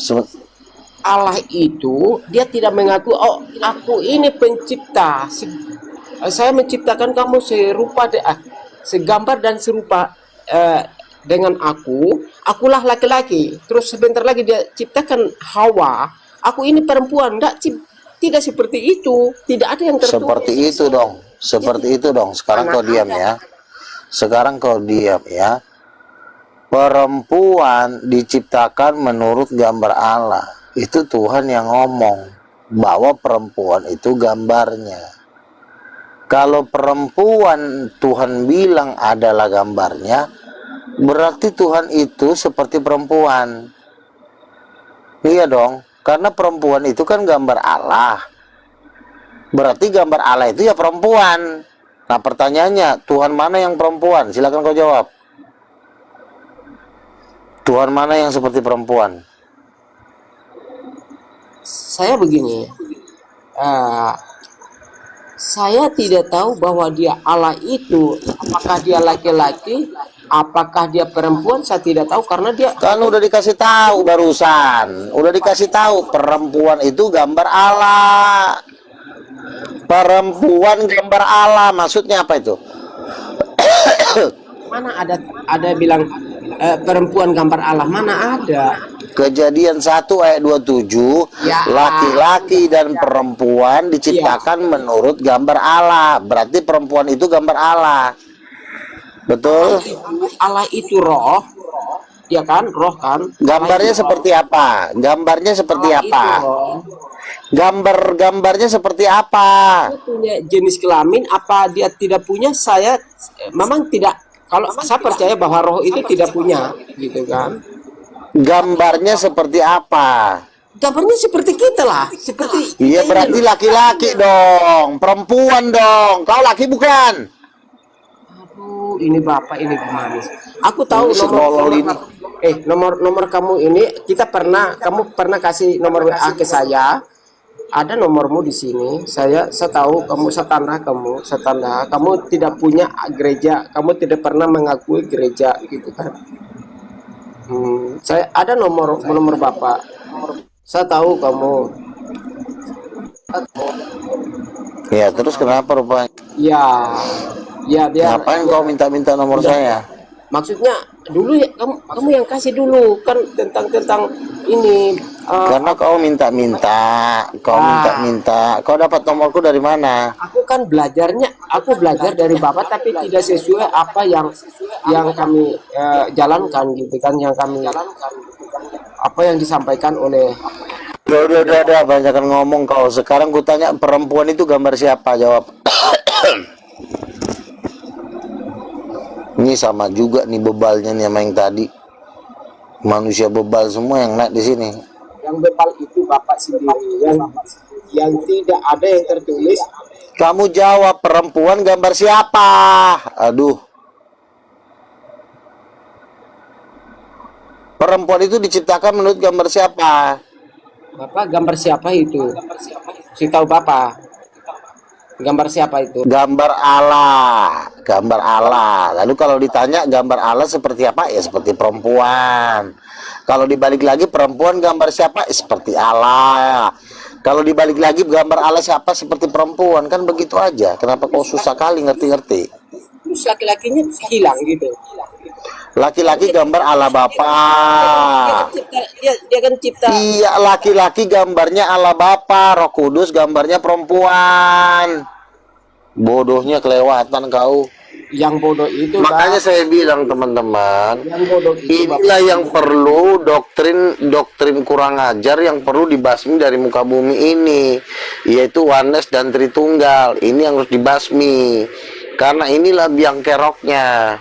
Allah itu dia tidak mengaku aku ini pencipta, saya menciptakan kamu segambar dan serupa dengan akulah laki-laki. Terus sebentar lagi dia ciptakan Hawa, aku ini perempuan. Tidak seperti itu, tidak ada yang tertulis seperti itu dong. Sekarang kau diam ya. Perempuan diciptakan menurut gambar Allah. Itu Tuhan yang ngomong bahwa perempuan itu gambarnya. Kalau perempuan Tuhan bilang adalah gambarnya, berarti Tuhan itu seperti perempuan. Iya dong, karena perempuan itu kan gambar Allah. Berarti gambar Allah itu ya perempuan. Nah pertanyaannya, Tuhan mana yang perempuan? Silakan kau jawab. Tuhan mana yang seperti perempuan? Saya begini, saya tidak tahu bahwa dia Allah itu, apakah dia laki-laki, apakah dia perempuan, saya tidak tahu karena dia Kan udah dikasih tahu barusan. Udah dikasih tahu perempuan itu gambar Allah. Perempuan gambar Allah, maksudnya apa itu? mana ada bilang perempuan gambar Allah, mana ada? Kejadian 1 ayat 27, Ya. laki-laki dan perempuan diciptakan menurut gambar Allah. Berarti perempuan itu gambar Allah. Betul? Allah itu roh, ya kan, roh kan? Gambarnya seperti apa? Gambarnya seperti apa? Gambarnya seperti apa? Punya jenis kelamin apa dia tidak punya, saya memang tidak, kalau saya percaya bahwa roh itu tidak punya gitu kan. Gambarnya seperti apa? Gambarnya seperti kita lah, seperti Iya, berarti laki-laki dong, perempuan dong. Kau laki bukan? aduh, ini bapak ini gimana sih? Aku tahu Ini sebolol ini. nomor kamu ini, kamu pernah kasih nomor WA ke saya. Ada nomormu di sini. Saya tahu kamu setanda kamu tidak punya gereja, kamu tidak pernah mengakui gereja gitu kan. Saya ada nomor bapak. Saya tahu kamu. Ya, terus kenapa rupanya? Ya biar. Ngapain kau minta-minta nomor saya? Maksudnya dulu ya kamu yang kasih dulu kan tentang ini. Karena kau minta-minta. Kau dapat nomorku dari mana? Aku belajar dari bapak tapi tidak sesuai apa yang kami jalankan gitu kan, apa yang disampaikan oleh. Udah, banyakkan ngomong kau. Sekarang ku tanya, perempuan itu gambar siapa? Jawab. Ini sama juga nih bebalnya nih sama yang tadi. Manusia bebal semua yang naik di sini. Yang bebal itu bapak sendiri, yang tidak ada yang tertulis. Kamu jawab, perempuan gambar siapa? Aduh. Perempuan itu diciptakan menurut gambar siapa? Bapak gambar siapa itu? Si tahu bapak. Gambar siapa itu? Gambar Allah. Gambar Allah. Lalu kalau ditanya gambar Allah seperti apa? Ya seperti perempuan. Kalau dibalik lagi perempuan gambar siapa? Seperti Allah. Kalau dibalik lagi gambar Allah siapa? Seperti perempuan. Kan begitu aja. Kenapa kau susah kali ngerti-ngerti? Terus laki-lakinya hilang gitu. Laki-laki gambar Allah Bapa. Dia kan cipta. Iya, laki-laki gambarnya Allah Bapa. Roh Kudus gambarnya perempuan. Bodohnya kelewatan kau. Yang bodoh itu Makanya saya bilang teman-teman, yang bodoh itu inilah yang perlu doktrin kurang ajar yang perlu dibasmi dari muka bumi ini, yaitu oneness dan Tritunggal. Ini yang harus dibasmi, karena inilah biang keroknya.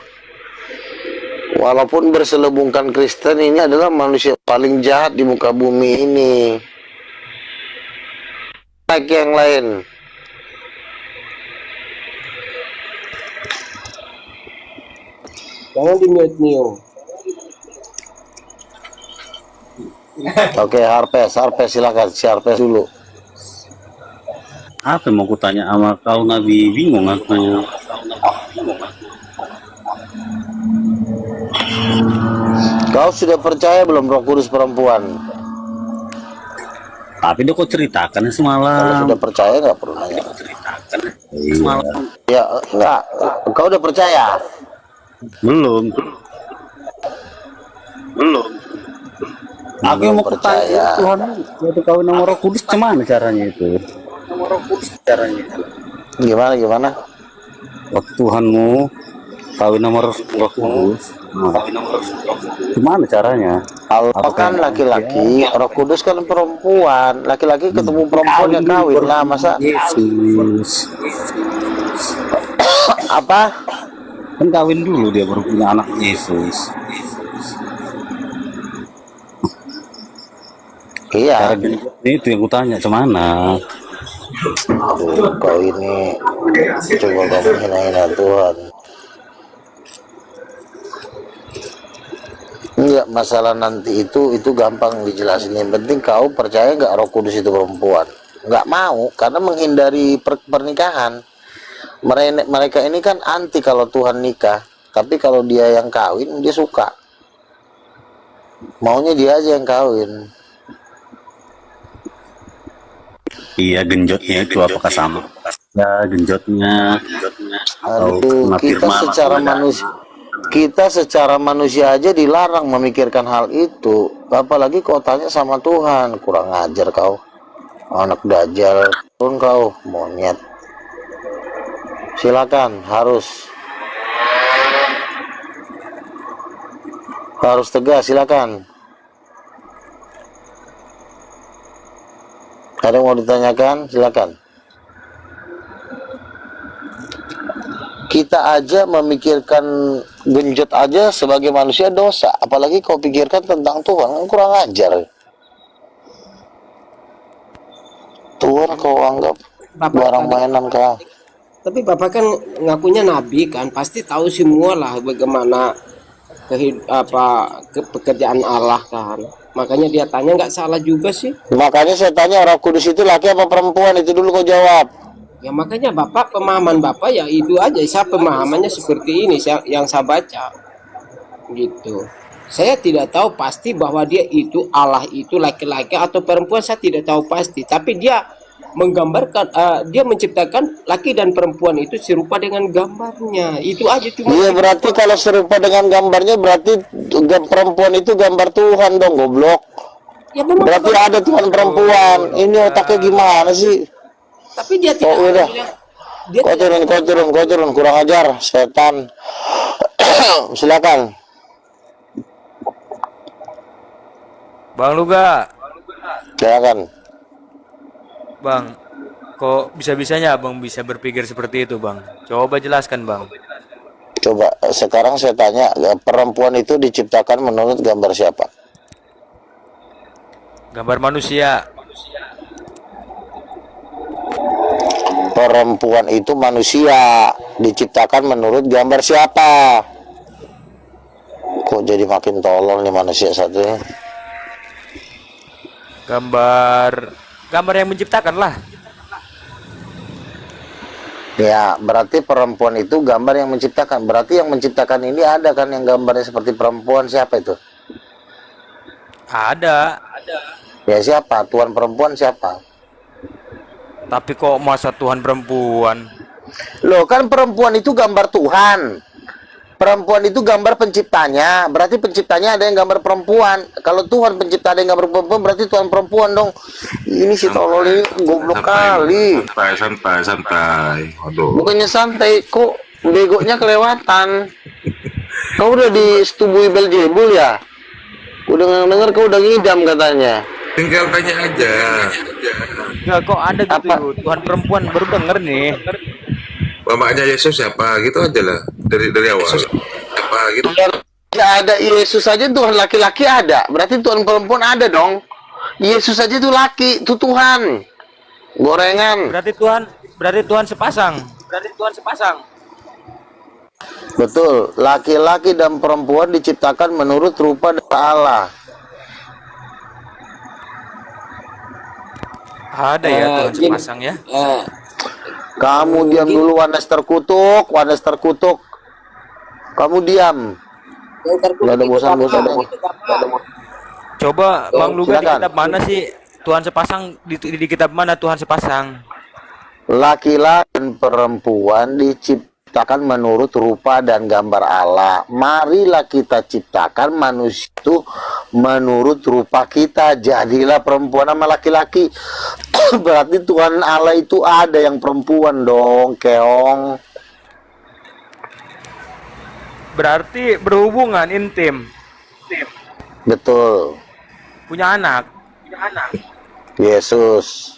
Walaupun berselubungkan Kristen, ini adalah manusia paling jahat di muka bumi ini. Naik yang lain. jangan di mute. Oke, Harpes silakan, si Harpes dulu. Apa yang mau kutanya sama kau, Nabi? Bingung aku. Kau sudah percaya belum Roh Kudus perempuan? Tapi dia kok ceritakan Kalau semalam. sudah percaya nggak perlu nanya. Semalam. Ya, enggak. Kau udah percaya? Belum. Aku yang mau percaya. kutanya Tuhan, waktu kau nomor Roh Kudus gimana caranya itu? Gimana? Waktu Tuhanmu Kawin nomor Roh Kudus. Nah, gimana caranya? Allah Apakah kan laki-laki, Roh Kudus kan perempuan. Laki-laki ketemu perempuan ya kawin lah, masa Yesus apa? kan kawin dulu dia baru punya anak Yesus. Cara Iya. itu yang kutanya cemana? Aduh, kau ini coba kamu hina-hina Tuhan. Enggak, masalah nanti itu gampang dijelasin. Yang penting kau percaya nggak Roh Kudus itu perempuan? Nggak mau, karena menghindari pernikahan. Mereka ini kan anti kalau Tuhan nikah, tapi kalau dia yang kawin dia suka. Maunya dia aja yang kawin. Iya, genjotnya itu apakah sama? Ya, genjotnya. Aduh, kena kita firman secara ada. manusia, kita secara manusia aja dilarang memikirkan hal itu. Apalagi kau tanya sama Tuhan, kurang ajar kau. Anak dajjal pun kau, monyet. Silakan, harus tegas, silakan. Ada yang mau ditanyakan? Silakan. Kita aja memikirkan genjot aja sebagai manusia dosa, apalagi kau pikirkan tentang Tuhan, kurang ajar. Tuhan kau anggap barang mainan kau. Tapi Bapak kan ngakunya nabi kan, pasti tahu semua lah bagaimana pekerjaan Allah kan. Makanya dia tanya, nggak salah juga sih. Makanya saya tanya, Roh Kudus itu laki apa perempuan? Itu dulu kau jawab. Ya makanya Bapak, pemahaman Bapak ya itu aja. Saya pemahamannya seperti ini yang saya baca. Gitu. Saya tidak tahu pasti bahwa dia itu Allah itu laki-laki atau perempuan, saya tidak tahu pasti. Tapi dia menggambarkan, dia menciptakan laki dan perempuan itu serupa dengan gambarnya. Itu aja cuma. Iya, berarti kalau serupa dengan gambarnya berarti perempuan itu gambar Tuhan dong, goblok. Ya, memang Berarti ada Tuhan perempuan. Ini otaknya gimana sih? tapi dia tidak Oh, udah. bilang- dia Kau turun, kurang ajar, setan. Silakan. Bang Luga, Silakan. Bang, kok bisa-bisanya Abang bisa berpikir seperti itu, Bang? Coba jelaskan, Bang. Coba sekarang saya tanya, perempuan itu diciptakan menurut gambar siapa? Gambar manusia. Perempuan itu manusia, diciptakan menurut gambar siapa? Kok jadi makin tolol nih manusia satu ini? Gambar yang menciptakan lah. Ya, berarti perempuan itu gambar yang menciptakan. Berarti yang menciptakan ini ada kan yang gambarnya seperti perempuan, siapa itu? Ada. Ya siapa? Tuhan perempuan siapa? Tapi kok masa Tuhan perempuan? Loh, kan perempuan itu gambar Tuhan. Perempuan itu gambar penciptanya. Berarti penciptanya ada yang gambar perempuan. Kalau Tuhan pencipta ada yang gambar perempuan, berarti Tuhan perempuan dong. Ini si tolol ini goblok kali. Santai. Aduh. Bukannya santai, kok begonya kelewatan. Kau udah disetubui Beelzebul ya? Udah denger kau udah ngidam katanya. Tinggal tanya aja. Enggak, kok ada gitu. Tuhan perempuan baru denger nih. Bapaknya Yesus siapa? Gitu aja lah. Dari awal. Apa gitu? Ya ada Yesus aja Tuhan laki-laki ada. Berarti Tuhan perempuan ada dong. Yesus aja itu laki, itu Tuhan. Gorengan. Berarti Tuhan sepasang. Betul, laki-laki dan perempuan diciptakan menurut rupa dan Allah. Ada ya Tuhan gini, sepasang ya. Kamu diam dulu, Wanes terkutuk. Kamu diam. Gak ada bosan-bosan. Coba Bang Luga di silakan. kitab mana sih Tuhan sepasang di kitab mana Tuhan sepasang? Laki-laki dan perempuan diciptakan menurut rupa dan gambar Allah. Marilah kita ciptakan manusia itu menurut rupa kita. Jadilah perempuan sama laki-laki. Berarti Tuhan Allah itu ada yang perempuan dong, keong. Berarti berhubungan intim. Betul. Punya anak. Yesus.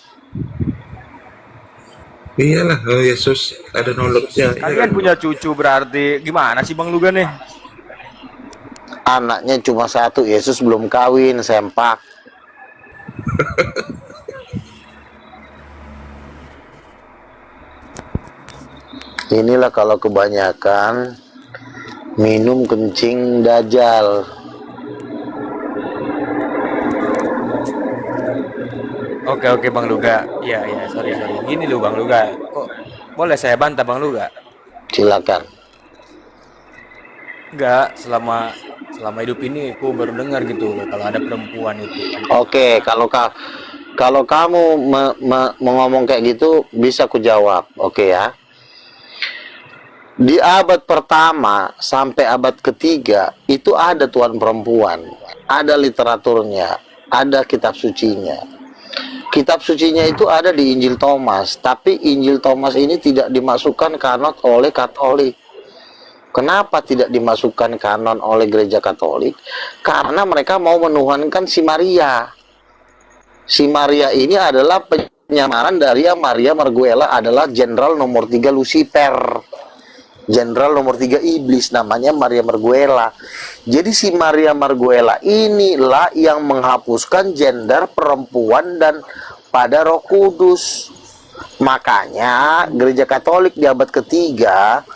Iyalah, kalau Yesus ada knowledge-nya. Kalian punya cucu berarti. Gimana sih Bang Luga nih? Anaknya cuma satu, Yesus belum kawin, sempak. Inilah kalau kebanyakan minum kencing dajal. Oke Bang Luga. Iya sorry. Gini loh Bang Luga. Kok boleh saya bantah Bang Luga? Silakan. Enggak, selama hidup ini aku baru dengar gitu loh kalau ada perempuan itu. Oke, kalau kamu ngomong kayak gitu bisa ku jawab. Oke ya. Di abad pertama sampai abad ketiga itu ada tuan perempuan, ada literaturnya, ada kitab sucinya. Kitab sucinya itu ada di Injil Thomas, tapi Injil Thomas ini tidak dimasukkan kanon oleh Katolik. Kenapa tidak dimasukkan kanon oleh Gereja Katolik? Karena mereka mau menuhankan si Maria. Si Maria ini adalah penyamaran dari yang Maria Marguela adalah jenderal nomor 3 Lucifer. Jenderal nomor 3 iblis, namanya Maria Marguela. Jadi si Maria Marguela inilah yang menghapuskan gender perempuan dan pada Roh Kudus. Makanya Gereja Katolik di abad ketiga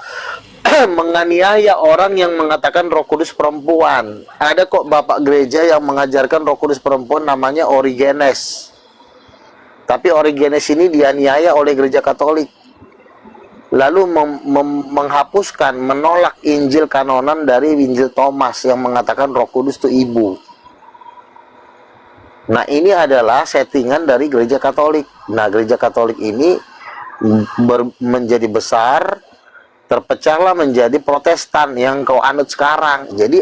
menganiaya orang yang mengatakan Roh Kudus perempuan. Ada kok bapak gereja yang mengajarkan Roh Kudus perempuan, namanya Origenes. Tapi Origenes ini dianiaya oleh Gereja Katolik, lalu menghapuskan, menolak Injil kanonan dari Injil Thomas yang mengatakan Roh Kudus itu ibu. Nah, ini adalah settingan dari Gereja Katolik. Nah, Gereja Katolik ini menjadi besar, terpecahlah menjadi Protestan yang kau anut sekarang. Jadi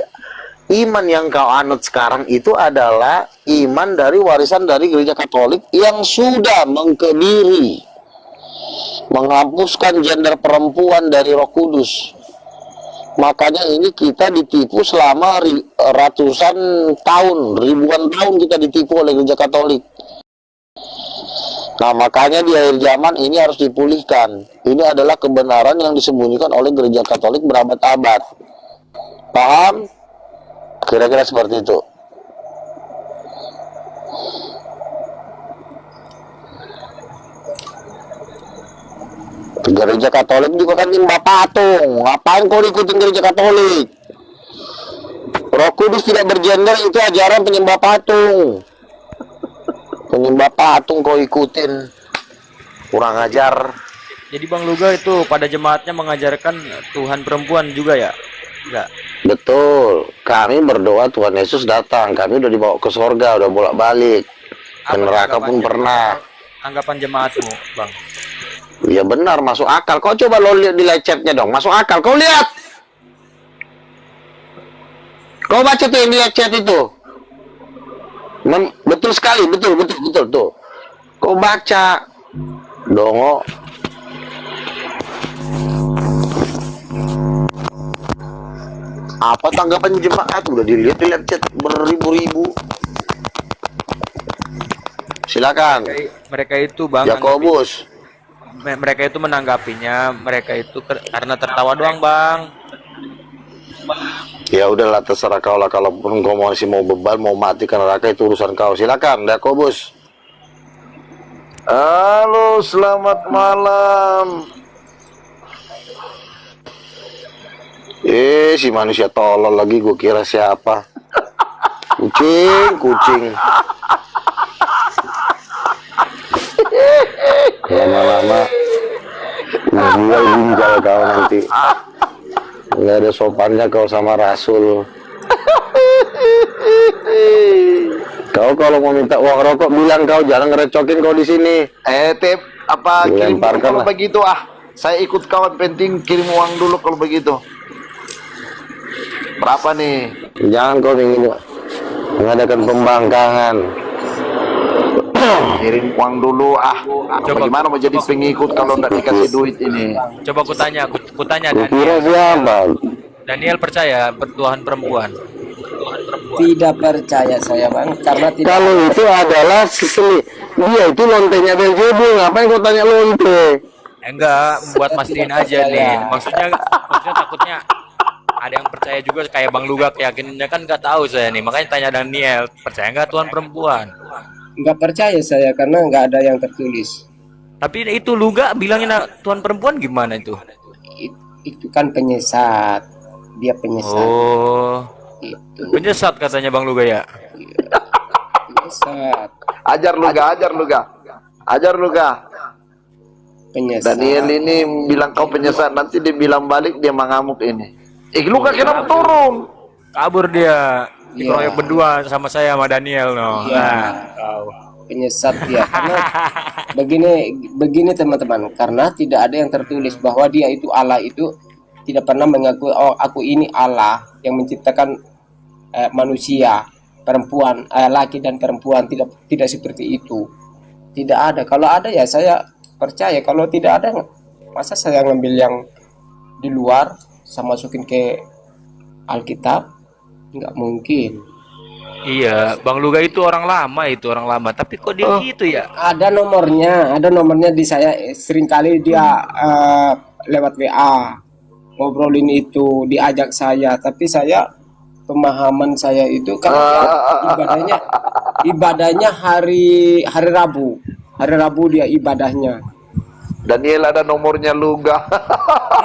iman yang kau anut sekarang itu adalah iman dari warisan dari Gereja Katolik yang sudah mengkebiri, menghapuskan gender perempuan dari Roh Kudus. Makanya ini kita ditipu selama ratusan tahun, ribuan tahun kita ditipu oleh Gereja Katolik. Nah, makanya di akhir zaman ini harus dipulihkan. Ini adalah kebenaran yang disembunyikan oleh Gereja Katolik berabad-abad. Paham? Kira-kira seperti itu. Gereja Katolik juga kan nyembah patung. Ngapain kau ikutin Gereja Katolik? Roh Kudus tidak bergender, itu ajaran penyembah patung. Penyembah patung kau ikutin. Kurang ajar. Jadi Bang Luga itu pada jemaatnya mengajarkan Tuhan perempuan juga ya? Enggak. Betul. Kami berdoa Tuhan Yesus datang. Kami udah dibawa ke surga, udah bolak-balik. Ke neraka pun pernah. Anggapan jemaatmu, Bang? Ya benar, masuk akal. Kau coba lo lihat di live chatnya dong, masuk akal. Kau lihat. Kau baca tuh yang di live chat itu. Betul sekali, betul tuh. Kau baca. Dongo. Apa tanggapan jemaat? Udah dilihat di live chat beribu-ribu. Silakan. Mereka itu Bang Yakobus. Mereka itu menanggapinya, mereka itu karena tertawa doang Bang. Ya udahlah, terserah kau lah. Kalaupun kau masih mau bebal, mau mati ke neraka, itu urusan kau. Silakan, Yakobus. Halo, selamat malam. Si manusia tolol lagi, gue kira siapa? Kucing. Lama-lama gue ginjal kau nanti. Nggak ada sopannya kau sama Rasul. Kau kalau mau minta uang rokok bilang, kau jangan ngerecokin kau di sini. Tip apa kirim kalau lah. begitu saya ikut kawan, penting kirim uang dulu kalau begitu. Berapa nih? Jangan kau ingin mengadakan pembangkangan. Kirim uang dulu bagaimana mau jadi pengikut kalau nggak dikasih duit ini? Coba kutanya Kira siapa? Daniel percaya Tuhan perempuan. Tidak percaya saya bang, karena tidak. Kalau itu adalah dia itu lontenya Belzebul, ngapain kau tanya lonte? Enggak, buat mastiin aja nih. Maksudnya takutnya ada yang percaya juga kayak Bang Luga keyakinannya kan nggak tahu saya nih. Makanya tanya Daniel, percaya nggak Tuhan perempuan? Nggak percaya saya karena nggak ada yang tertulis. Tapi itu Luga bilangin Tuhan perempuan gimana itu? Itu kan penyesat, dia penyesat. Oh, Itu penyesat katanya Bang Luga ya. penyesat, Ajar lu ga. penyesat. Daniel ini bilang kau penyesat, nanti dia bilang balik dia mengamuk ini. Lu gak kenapa turun? Kabur dia. Iya. Dikeroyok berdua sama saya sama Daniel no. Iya. Nah, tahu. Penyesat dia karena begini teman-teman, karena tidak ada yang tertulis bahwa dia itu Allah, itu tidak pernah mengakui oh aku ini Allah yang menciptakan manusia, perempuan, laki dan perempuan, tidak seperti itu. Tidak ada. Kalau ada ya saya percaya, kalau tidak ada masa saya ngambil yang di luar sama masukin ke Alkitab, nggak mungkin. Iya, Bang Luga itu orang lama, tapi kok dia gitu ya? Ada nomornya di saya. Seringkali dia lewat WA ngobrolin itu, diajak saya, tapi saya pemahaman saya itu karena ibadahnya hari Rabu dia ibadahnya. Daniel ada nomornya lu gak?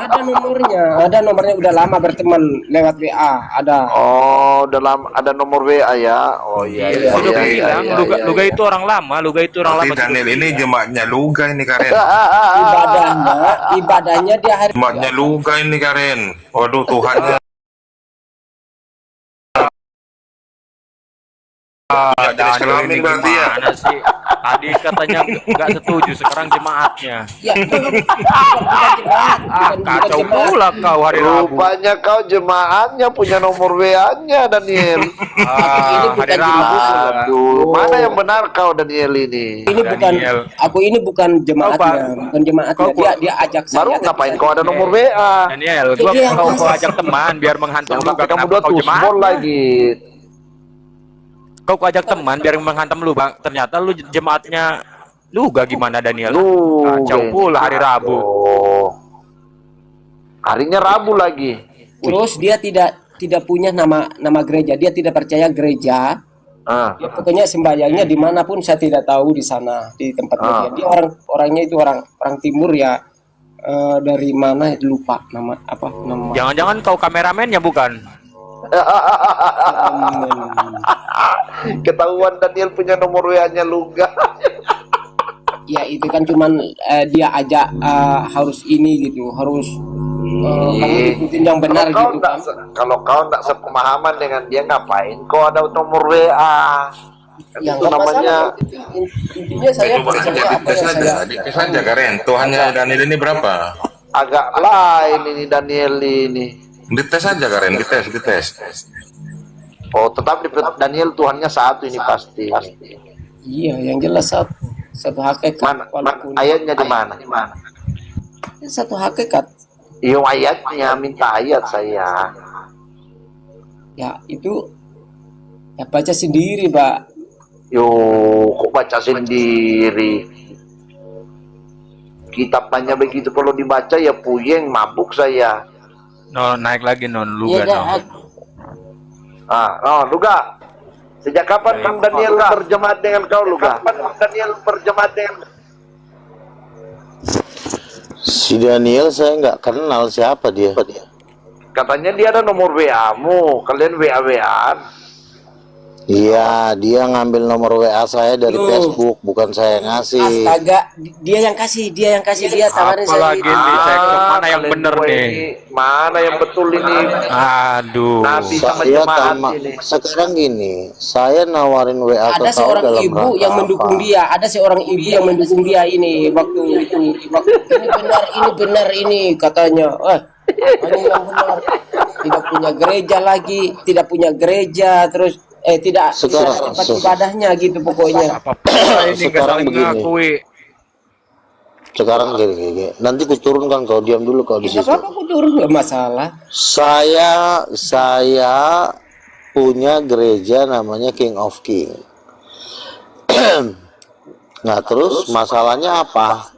ada nomornya udah lama berteman lewat WA, ada. Oh, udah lama ada nomor WA ya. Oh iya. Sudah bilang Luga itu orang lama, Tapi Daniel ini jemaatnya Luga ini Karen. Ibadahnya dia hari. Jemaatnya Luga ini Karen. Waduh Tuhannya. Daniel ini gimana sih? Tadi katanya nggak setuju, sekarang jemaatnya. Ya, bukan jemaat. Kacau pula kau hari Rabu. Rupanya kau jemaatnya punya nomor WA-nya Daniel. Hari Rabu. Aduh, mana yang benar kau Daniel ini? Ini bukan jemaatnya, dia ajak saya. Baru ngapain kau ada nomor WA? Daniel, kau ajak teman biar menghantam Yang Luga. kamu dua tuh lagi. Kau ajak teman biar menghantam lu, Bang. Ternyata lu jemaatnya Luga gimana Daniel? Kacau pula hari Rabu. Harinya Rabu lagi. Terus dia tidak punya nama gereja, dia tidak percaya gereja. Ya, pokoknya sembahyangnya dimanapun saya tidak tahu di sana di tempat dia. Dia orangnya itu orang timur ya. Dari mana lupa nama. Jangan-jangan kau kameramennya bukan? Ketahuan Daniel punya nomor WA-nya Luga. Ya itu kan cuman dia ajak harus ini gitu, harus kamu ikutin yang benar gitu kan. Kalau kau enggak sepemahaman dengan dia, ngapain kau ada nomor WA? Yang itu namanya intinya saya percaya apa yang saya. Dites aja Karen. Tuhannya Daniel ini berapa? Agak lain ini Daniel ini. Dites aja Karen, dites. Oh, tetap di Daniel Tuhannya satu ini pasti. Iya, yang jelas satu hakikat. Ayatnya di mana? Satu hakikat. Iya ayatnya, minta ayat saya. Ya itu ya baca sendiri, Pak. Yo, kok baca sendiri? Kitabnya begitu kalau dibaca ya puyeng, mabuk saya. Naik lagi Luga. Luga. Sejak kapan Bang Daniel berjemaat dengan kau, Luga? Si Daniel saya nggak kenal siapa dia. Katanya dia ada nomor WA-mu, kalian WA-WA-an. Iya, dia ngambil nomor WA saya dari Facebook, bukan saya yang ngasih. Astaga, dia yang kasih, dia tawarin saya. Apalagi dicek mana yang bener nih? Mana yang betul ini? Aduh. Nabi sama jemaat ini. Sekarang gini, saya nawarin WA ke Ada kau seorang dalam ibu rangka yang mendukung apa? dia, ada seorang ibu yang mendukung dia ini waktu itu. Ini benar ini katanya. Ini yang benar. Tidak punya gereja lagi, tidak punya gereja, terus tidak tempat ibadahnya gitu pokoknya. Ini nggak saling mengakui. Sekarang gini. Nanti kuturunkan, kau diam dulu kau di Tidak situ. apa-apa, aku turun, nggak masalah. Saya punya gereja namanya King of King. Nah, terus masalahnya apa?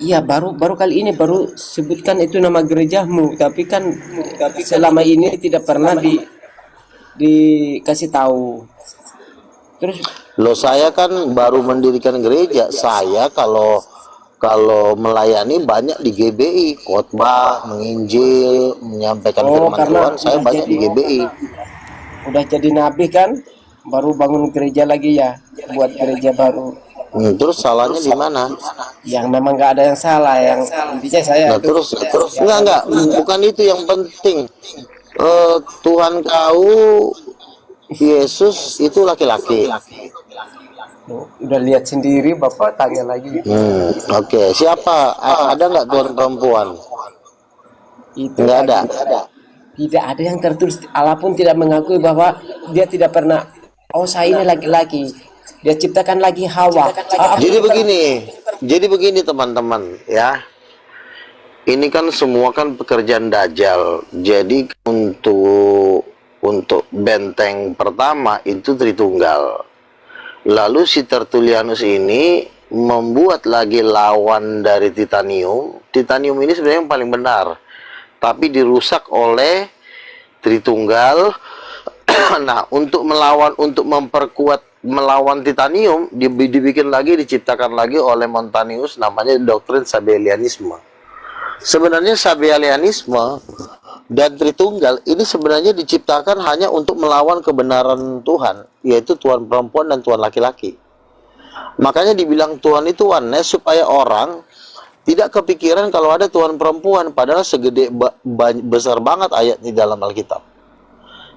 Iya, baru kali ini baru sebutkan itu nama gerejamu, tapi selama ini tidak pernah dikasih tahu. Terus Loh, saya kan baru mendirikan gereja. Saya kalau melayani banyak di GBI, khotbah, menginjil, menyampaikan firman Tuhan, saya banyak di GBI. udah jadi nabi kan, baru bangun gereja lagi ya, buat gereja baru. Terus salahnya di mana? Yang memang nggak ada yang salah, yang intinya saya. Nah, terus enggak, bukan itu yang penting. Tuhan kau Yesus itu laki-laki. Udah lihat sendiri, Bapak tanya lagi. Oke. Siapa? Ada nggak Tuhan perempuan? Itu Nggak ada. Tidak ada yang tertulis. Allah pun tidak mengakui bahwa dia tidak pernah. Oh, saya ini laki-laki. Dia ciptakan lagi Hawa. Jadi begini teman-teman ya. Ini kan semua kan pekerjaan Dajjal. Jadi untuk benteng pertama itu Tritunggal. Lalu si Tertullianus ini membuat lagi lawan dari Titanium. Titanium ini sebenarnya yang paling benar, tapi dirusak oleh Tritunggal. Nah, untuk memperkuat melawan Titanium, dibikin lagi, diciptakan lagi oleh Montanius, namanya doktrin Sabellianisme. Sebenarnya Sabellianisme dan Tritunggal ini sebenarnya diciptakan hanya untuk melawan kebenaran Tuhan, yaitu Tuhan perempuan dan Tuhan laki-laki. Makanya dibilang Tuhan itu oneness, supaya orang tidak kepikiran kalau ada Tuhan perempuan, padahal segede besar banget ayat di dalam Alkitab.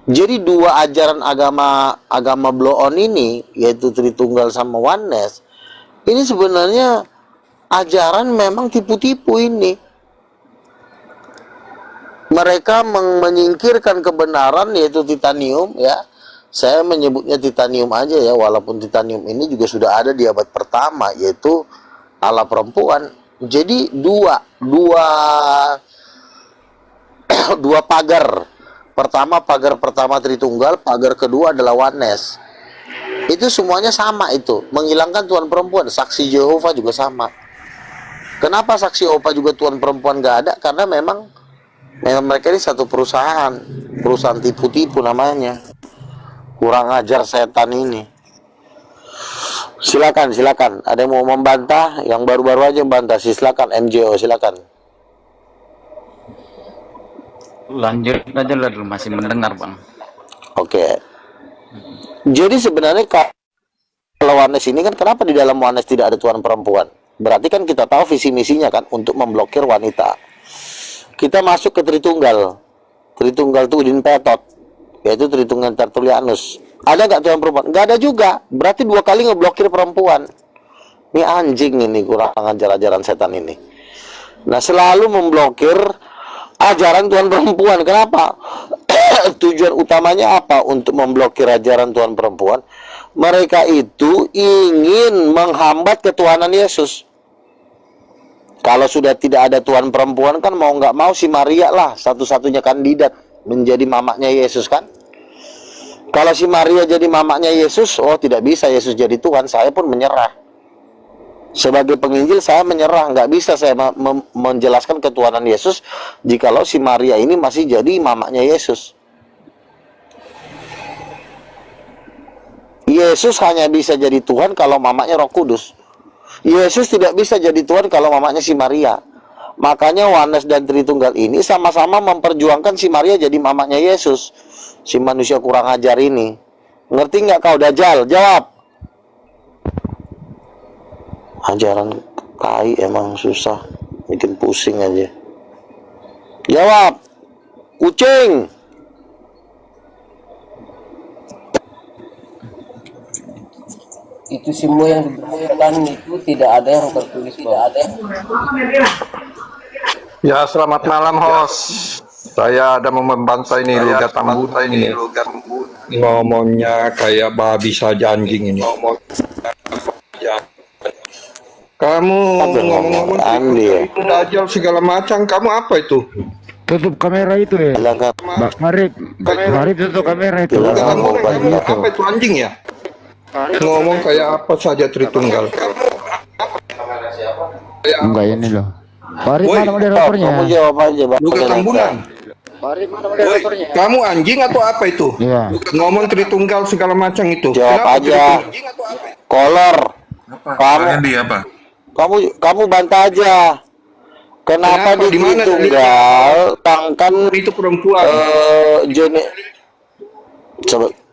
Jadi dua ajaran agama blow on ini, yaitu Tritunggal sama oneness, ini sebenarnya ajaran memang tipu-tipu ini. Mereka menyingkirkan kebenaran, yaitu titanium ya. Saya menyebutnya titanium aja ya, walaupun titanium ini juga sudah ada di abad pertama, yaitu Allah perempuan. Jadi dua pagar. Pagar pertama Tritunggal, pagar kedua adalah oneness. Itu semuanya sama itu, menghilangkan Tuhan perempuan. Saksi Yehova juga sama. Kenapa saksi Yehova juga Tuhan perempuan nggak ada? Karena memang mereka ini satu perusahaan tipu-tipu namanya. Kurang ajar setan ini. Silakan. Ada yang mau membantah? Yang baru-baru aja membantah. Silakan MJO, silakan. Lanjut aja lah dulu, masih mendengar Bang. Oke. Jadi sebenarnya kalau oneness ini kan, kenapa di dalam oneness tidak ada Tuhan perempuan? Berarti kan kita tahu visi misinya kan untuk memblokir wanita. Kita masuk ke Tritunggal Tudin Petot, yaitu Tritunggal Tertullianus. Ada nggak Tuhan perempuan? Nggak ada juga. Berarti dua kali ngeblokir perempuan. Ini anjing ini, kurang ajar-ajaran setan ini. Nah, selalu memblokir ajaran Tuhan perempuan. Kenapa? Tujuan utamanya apa untuk memblokir ajaran Tuhan perempuan? Mereka itu ingin menghambat ketuhanan Yesus. Kalau sudah tidak ada Tuhan perempuan kan, mau nggak mau si Maria lah satu-satunya kandidat menjadi mamanya Yesus kan. Kalau si Maria jadi mamanya Yesus, oh tidak bisa Yesus jadi Tuhan, saya pun menyerah. Sebagai penginjil saya menyerah, nggak bisa saya menjelaskan ketuhanan Yesus jikalau si Maria ini masih jadi mamanya Yesus. Yesus hanya bisa jadi Tuhan kalau mamanya Roh Kudus. Yesus tidak bisa jadi Tuhan kalau mamanya si Maria. Makanya oneness dan Tritunggal ini sama-sama memperjuangkan si Maria jadi mamanya Yesus. Si manusia kurang ajar ini. Ngerti nggak kau Dajjal? Jawab. Ajaran tai emang susah, bikin pusing aja. Jawab. Kucing. Itu semua yang diberitakan itu tidak ada yang tertulis, tidak ada. Ya, selamat malam host. Saya ada mau membantah ini Luga Tambunan ini. Ngomongnya kayak babi saja anjing ini. Kamu ngomong-ngomong Andi ya. itu dajjal segala macam, kamu apa itu? Tutup kamera itu ya. Mari tutup kamera itu. Apa itu anjing ya? Ngomong kayak apa saja Tritunggal. Enggak ini loh. Farid Woi, mana moderatornya? Kamu jawab aja, Bang. Luka Tambunan. Farid mana moderatornya? Kamu anjing atau apa itu? Iya. Ngomong Tritunggal segala macam itu. Jawab Kenapa aja. Tritunggal? Kolor. Kamu Andi apa? kamu bantah aja. Kenapa di Di mana? Tritunggal tangkan Itu perempuan. jenis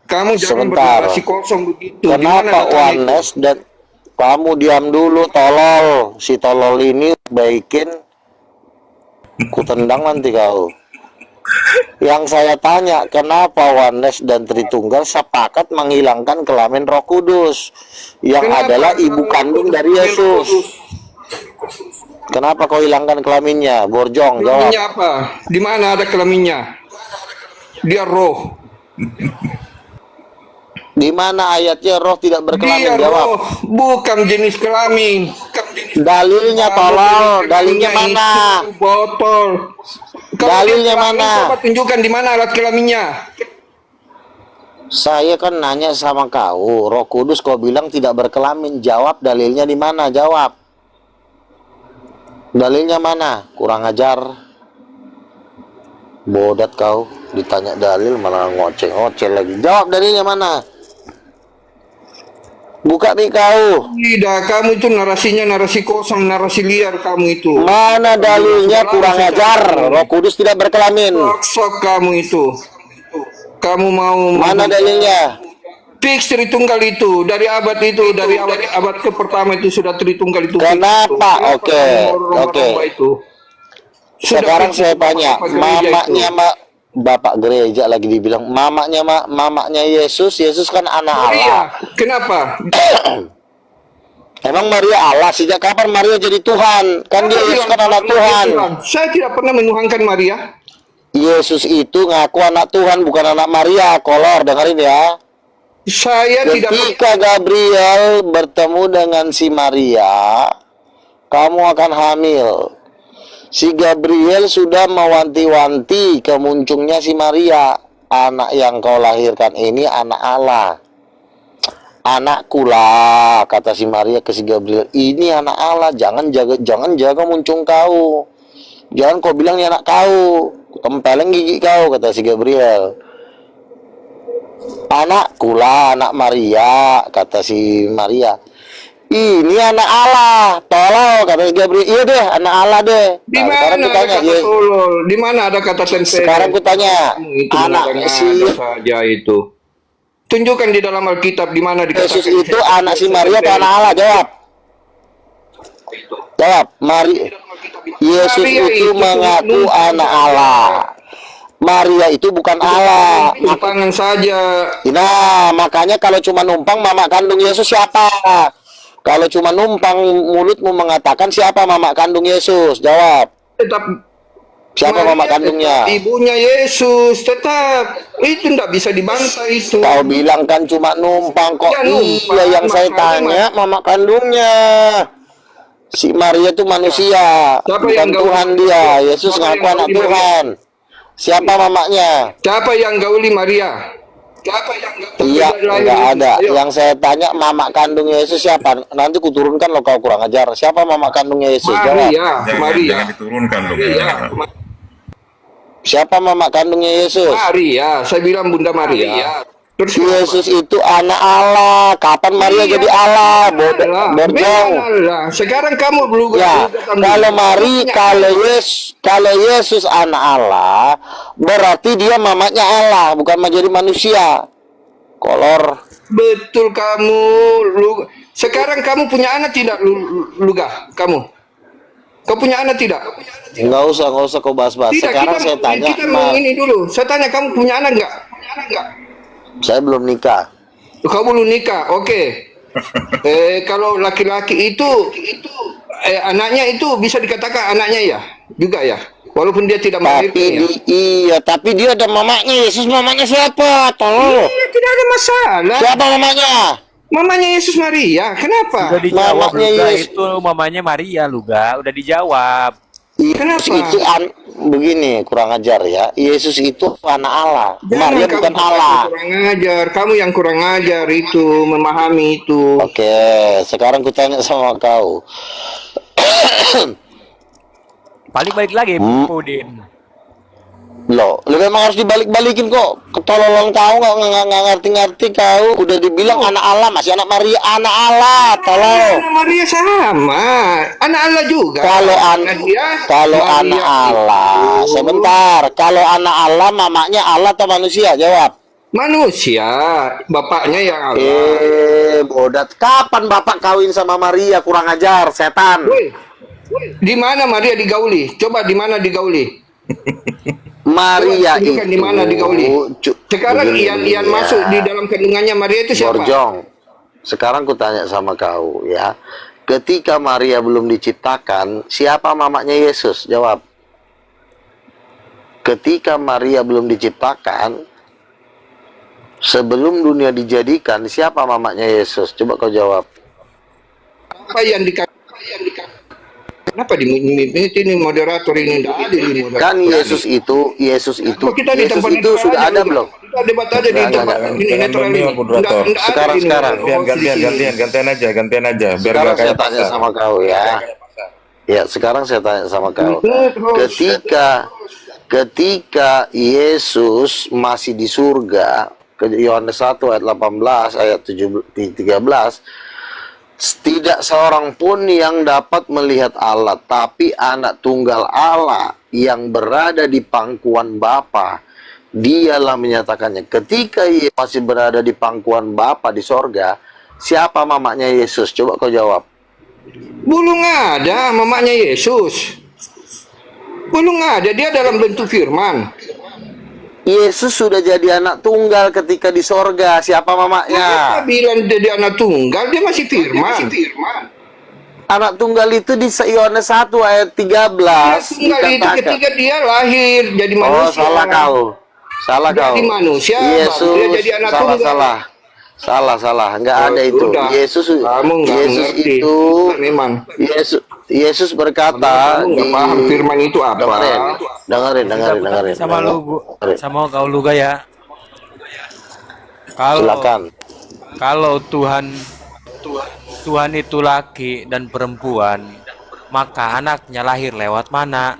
Kamu jangan sebentar. bernarasi kosong begitu. Di Kenapa mana datangnya itu? Oneness dan kamu diam dulu, tolol. Si tolol ini baikin, ku tendang nanti kau. Yang saya tanya, kenapa Oneness dan Tritunggal sepakat menghilangkan kelamin Roh Kudus yang Kenapa? adalah ibu kandung dari Yesus? Kenapa kau hilangkan kelaminnya? Borjong, jawab. Kelaminnya apa? Di mana ada kelaminnya? Dia roh. Di mana ayatnya roh tidak berkelamin? Dia Jawab. roh, bukan jenis kelamin. Dalilnya tolol, dalilnya mana? Itu botol. Dalilnya mana? Coba tunjukkan di mana alat kelaminnya. Saya kan nanya sama kau, Roh Kudus kau bilang tidak berkelamin. Jawab dalilnya di mana? Jawab. Dalilnya mana? Kurang ajar. Bodat kau, ditanya dalil malah ngoceh-ngoceh lagi. Jawab dalilnya mana? Buka nih kau. Tidak, kamu itu narasinya narasi kosong, narasi liar kamu itu. Mana dalilnya? Kurang ajar. Roh Kudus tidak berkelamin. Sok kamu itu. Kamu mau Mana dalilnya? fix Tritunggal itu dari abad itu, dari abad ke pertama itu sudah Tritunggal itu. Kenapa? Oke. Sekarang saya tanya, mamanya Bapak gereja lagi dibilang mamanya Yesus kan anak Maria, Allah. kenapa? Emang Maria Allah? Sejak kapan Maria jadi Tuhan? Kan dia Yesus kan anak Tuhan. Saya tidak pernah menuhankan Maria. Yesus itu ngaku anak Tuhan, bukan anak Maria. Kolor, dengerin ya. Saya tidak Ketika Gabriel bertemu dengan si Maria, kamu akan hamil. Si Gabriel sudah mewanti-wanti kemunculnya si Maria. Anak yang kau lahirkan ini anak Allah. Anakku lah, kata si Maria ke si Gabriel. Ini anak Allah, jangan jaga muncung kau. Jangan kau bilang ini anak kau. Tempeleng gigi kau, kata si Gabriel. Anakku lah, anak Maria, kata si Maria. Ini anak Allah, tolol, kata Gabriel. Iya deh, anak Allah deh. Di mana ada kata tolol? Di mana ada kata tempel? Sekarang kutanya, anak saja itu. Tunjukkan di dalam Alkitab di mana dikatakan Yesus itu anak si Maria atau anak Allah? Jawab. Jawab. Yesus itu mengaku anak Allah. Maria itu bukan Allah. Numpangan saja. Nah, makanya kalau cuma numpang mama kandung Yesus siapa? Kalau cuma numpang mulutmu mengatakan siapa mama kandung Yesus? Jawab. Tetap siapa mama kandungnya? Ibunya Yesus, tetap. Itu tidak bisa dibantah itu. Kau bilang kan cuma numpang kok. Ya, numpang. Iya, yang saya tanya mama kandungnya. Si Maria itu manusia, bukan Tuhan dia. Yesus ngaku anak Tuhan. Siapa mamanya? Siapa yang gauli Maria? Siapa yang Iya, enggak ada. Yang saya tanya mama kandungnya Yesus siapa? Nanti kuturunkan lo kau kurang ajar. Siapa mama kandungnya Yesus? Maria. Maria. Jangan diturunkan dong. Siapa mama kandungnya Yesus? Maria. Saya bilang Bunda Maria. Terus Yesus itu anak Allah. Kapan Maria jadi Allah? Borjong. Sekarang kamu belum. Ya, kalau Yesus anak Allah, berarti dia mamanya Allah, bukan menjadi manusia. Kolor. Betul kamu. Sekarang kamu punya anak tidak, Luga? Kamu punya anak tidak? Enggak usah kau bahas-bahas. Sekarang saya tanya. Kita mau ini dulu. Saya tanya kamu punya anak enggak? Saya belum nikah. Kau belum nikah, oke. Kalau laki-laki itu anaknya itu bisa dikatakan anaknya ya, juga ya. Walaupun dia tidak melahirkan. Iya, tapi dia ada mamanya. Yesus mamanya siapa? Tolong. Iya, tidak ada masalah. Siapa mamanya? Mamanya Yesus Maria. Kenapa? Sudah dijawab Luga, itu mamanya Maria Luga, udah dijawab. Yesus itu begini, kurang ajar ya. Yesus itu anak Allah. Maria bukan Allah. Kurang ajar. Kamu yang kurang ajar itu, memahami itu. Oke, sekarang kutanya sama kau. Balik lagi, Udin. Loh, lu memang harus dibalik-balikin kok. Ketololan kau nggak ngerti-ngerti kau. Udah dibilang anak Allah, masih anak Maria, anak Allah. Tolong. Anak Maria sama, anak Allah juga. Kalau anak Allah, sebentar. Kalau anak Allah, mamanya Allah atau manusia? Jawab. Manusia, bapaknya yang Allah. Bodat. Kapan bapak kawin sama Maria? Kurang ajar, setan. Di mana Maria digauli? Coba di mana digauli? Maria itu di mana digauli? Sekarang Ian masuk di dalam kandungannya Maria itu siapa? Borjong. Sekarang ku tanya sama kau ya. Ketika Maria belum diciptakan, siapa mamanya Yesus? Jawab. Ketika Maria belum diciptakan, sebelum dunia dijadikan, siapa mamanya Yesus? Coba kau jawab. Apa yang dikatakan? Kenapa ini moderator ini tidak ada di moderator? Kan Yesus itu sudah ada belum? Kita debat aja di tempat ini netral ini. Sekarang gantian aja biar sekarang saya tanya sama kau ya. Ya, sekarang saya tanya sama kau. Ketika Yesus masih di surga, ke Yohanes 1 ayat 18 ayat 13, tidak seorang pun yang dapat melihat Allah, tapi anak tunggal Allah yang berada di pangkuan Bapa, dialah menyatakannya. Ketika ia masih berada di pangkuan Bapa di sorga, siapa mamanya Yesus? Coba kau jawab. Belum ada mamanya Yesus. Belum ada, dia dalam bentuk firman. Yesus sudah jadi anak tunggal ketika di sorga. Siapa mamanya? Kita bilang dia anak tunggal, dia masih firman. Anak tunggal itu di Yohanes 1 ayat 13. Tunggal itu ketika dia lahir jadi manusia. Oh, salah kau. Salah kau. Jadi manusia, Yesus dia jadi anak tunggal. Salah. Enggak ada itu. Udah. Yesus itu memang. Yesus berkata di paham firman itu apa? Dengerin. Sama kau Luga ya. Silakan. Kalau Tuhan itu laki dan perempuan, maka anaknya lahir lewat mana?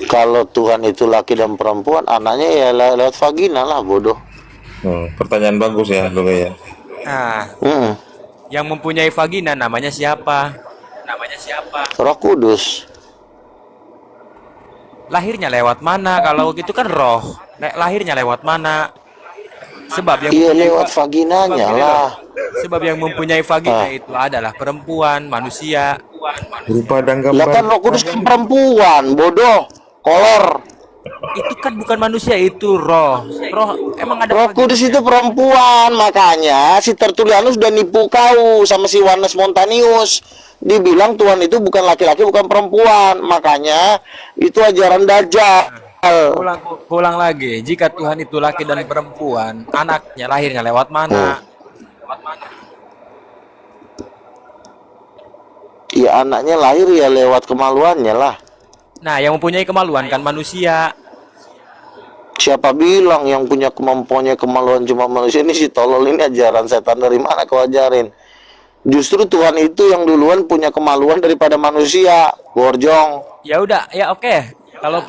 Kalau Tuhan itu laki dan perempuan, anaknya ya lewat vagina lah, bodoh. Pertanyaan bagus ya, Luga ya. Nah, yang mempunyai vagina namanya siapa? Roh Kudus. Lahirnya lewat mana? Kalau gitu kan roh. Lahirnya lewat mana? Sebab yang lewat vaginanya lah. Sebab yang mempunyai vagina itu adalah perempuan, manusia. Rupa dan gambar. Lah kan Roh Kudus kan perempuan, bodoh. Kolor. Itu kan bukan manusia, itu roh. Emang ada Roh Kudus itu perempuan, makanya si Tertullianus udah nipu kau sama si Yohanes Montanius. Dibilang Tuhan itu bukan laki-laki, bukan perempuan. Makanya itu ajaran Dajjal. Pulang lagi. Jika Tuhan itu laki dan perempuan, anaknya lahirnya lewat mana? Ya anaknya lahir ya lewat kemaluannya lah. Nah, yang mempunyai kemaluan kan manusia. Siapa bilang yang punya kemaluan cuma manusia? Ini si tolol ini ajaran setan dari mana kau ajarin? Justru Tuhan itu yang duluan punya kemaluan daripada manusia, Borjong. Ya udah, ya oke. Kalau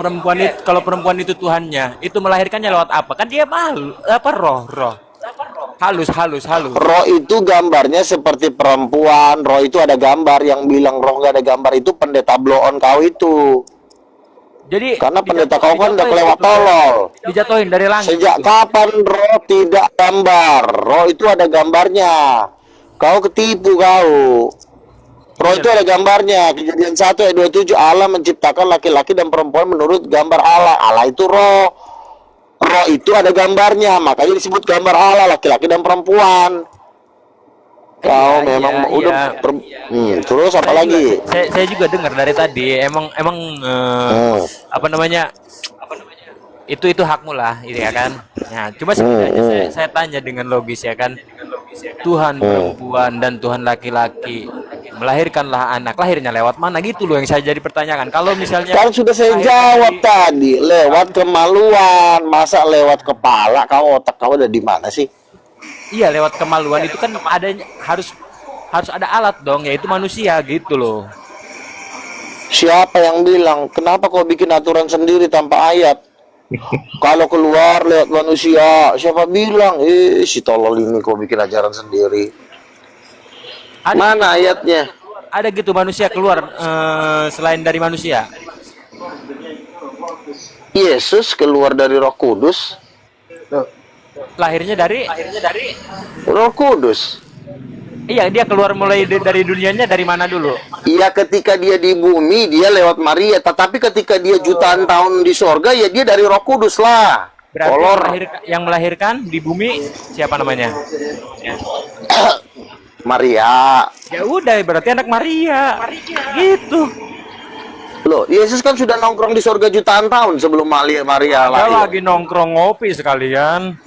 perempuan itu Tuhannya, itu melahirkannya lewat apa? Kan dia malu, roh. Halus. Roh itu gambarnya seperti perempuan. Roh itu ada gambar. Yang bilang roh gak ada gambar itu pendeta blow-on kau itu. Jadi karena pendeta kau kan udah kelewat tolol. Dijatuhin dari langit. Sejak kapan roh tidak gambar? Roh itu ada gambarnya. Kau ketipu kau. Roh itu ada gambarnya. Kejadian 1 ayat 27, Allah menciptakan laki-laki dan perempuan menurut gambar Allah. Allah itu roh. Roh itu ada gambarnya, makanya disebut gambar Allah, laki-laki dan perempuan. Kau memang udah terus apa lagi? Saya juga dengar dari tadi. Emang apa namanya? itu hakmu lah, itu ya kan. Nah, cuma sebenarnya saya tanya dengan logis ya kan. Tuhan perempuan dan Tuhan laki-laki melahirkanlah anak, lahirnya lewat mana gitu loh yang saya jadi pertanyakan. Kalau misalnya Kan sudah saya jawab tadi, lewat kemaluan, masa lewat kepala? Kau otak kau ada di mana sih? iya lewat kemaluan itu kan adanya harus ada alat dong, yaitu manusia gitu loh. Siapa yang bilang? Kenapa kau bikin aturan sendiri tanpa ayat? Kalau keluar lewat manusia, siapa bilang? Si tolol ini kau bikin ajaran sendiri. Mana ayatnya? Ada gitu manusia keluar selain dari manusia. Yesus keluar dari Roh Kudus. Lahirnya dari Roh Kudus. Iya, dia keluar mulai dari dunianya dari mana dulu? Iya, ketika dia di bumi dia lewat Maria, tetapi ketika dia jutaan tahun di sorga ya dia dari Roh Kudus lah. Berarti yang melahirkan di bumi siapa namanya? Maria. Ya udah, berarti anak Maria. Gitu. Loh, Yesus kan sudah nongkrong di sorga jutaan tahun sebelum Maria Dia lahir. lagi nongkrong ngopi sekalian.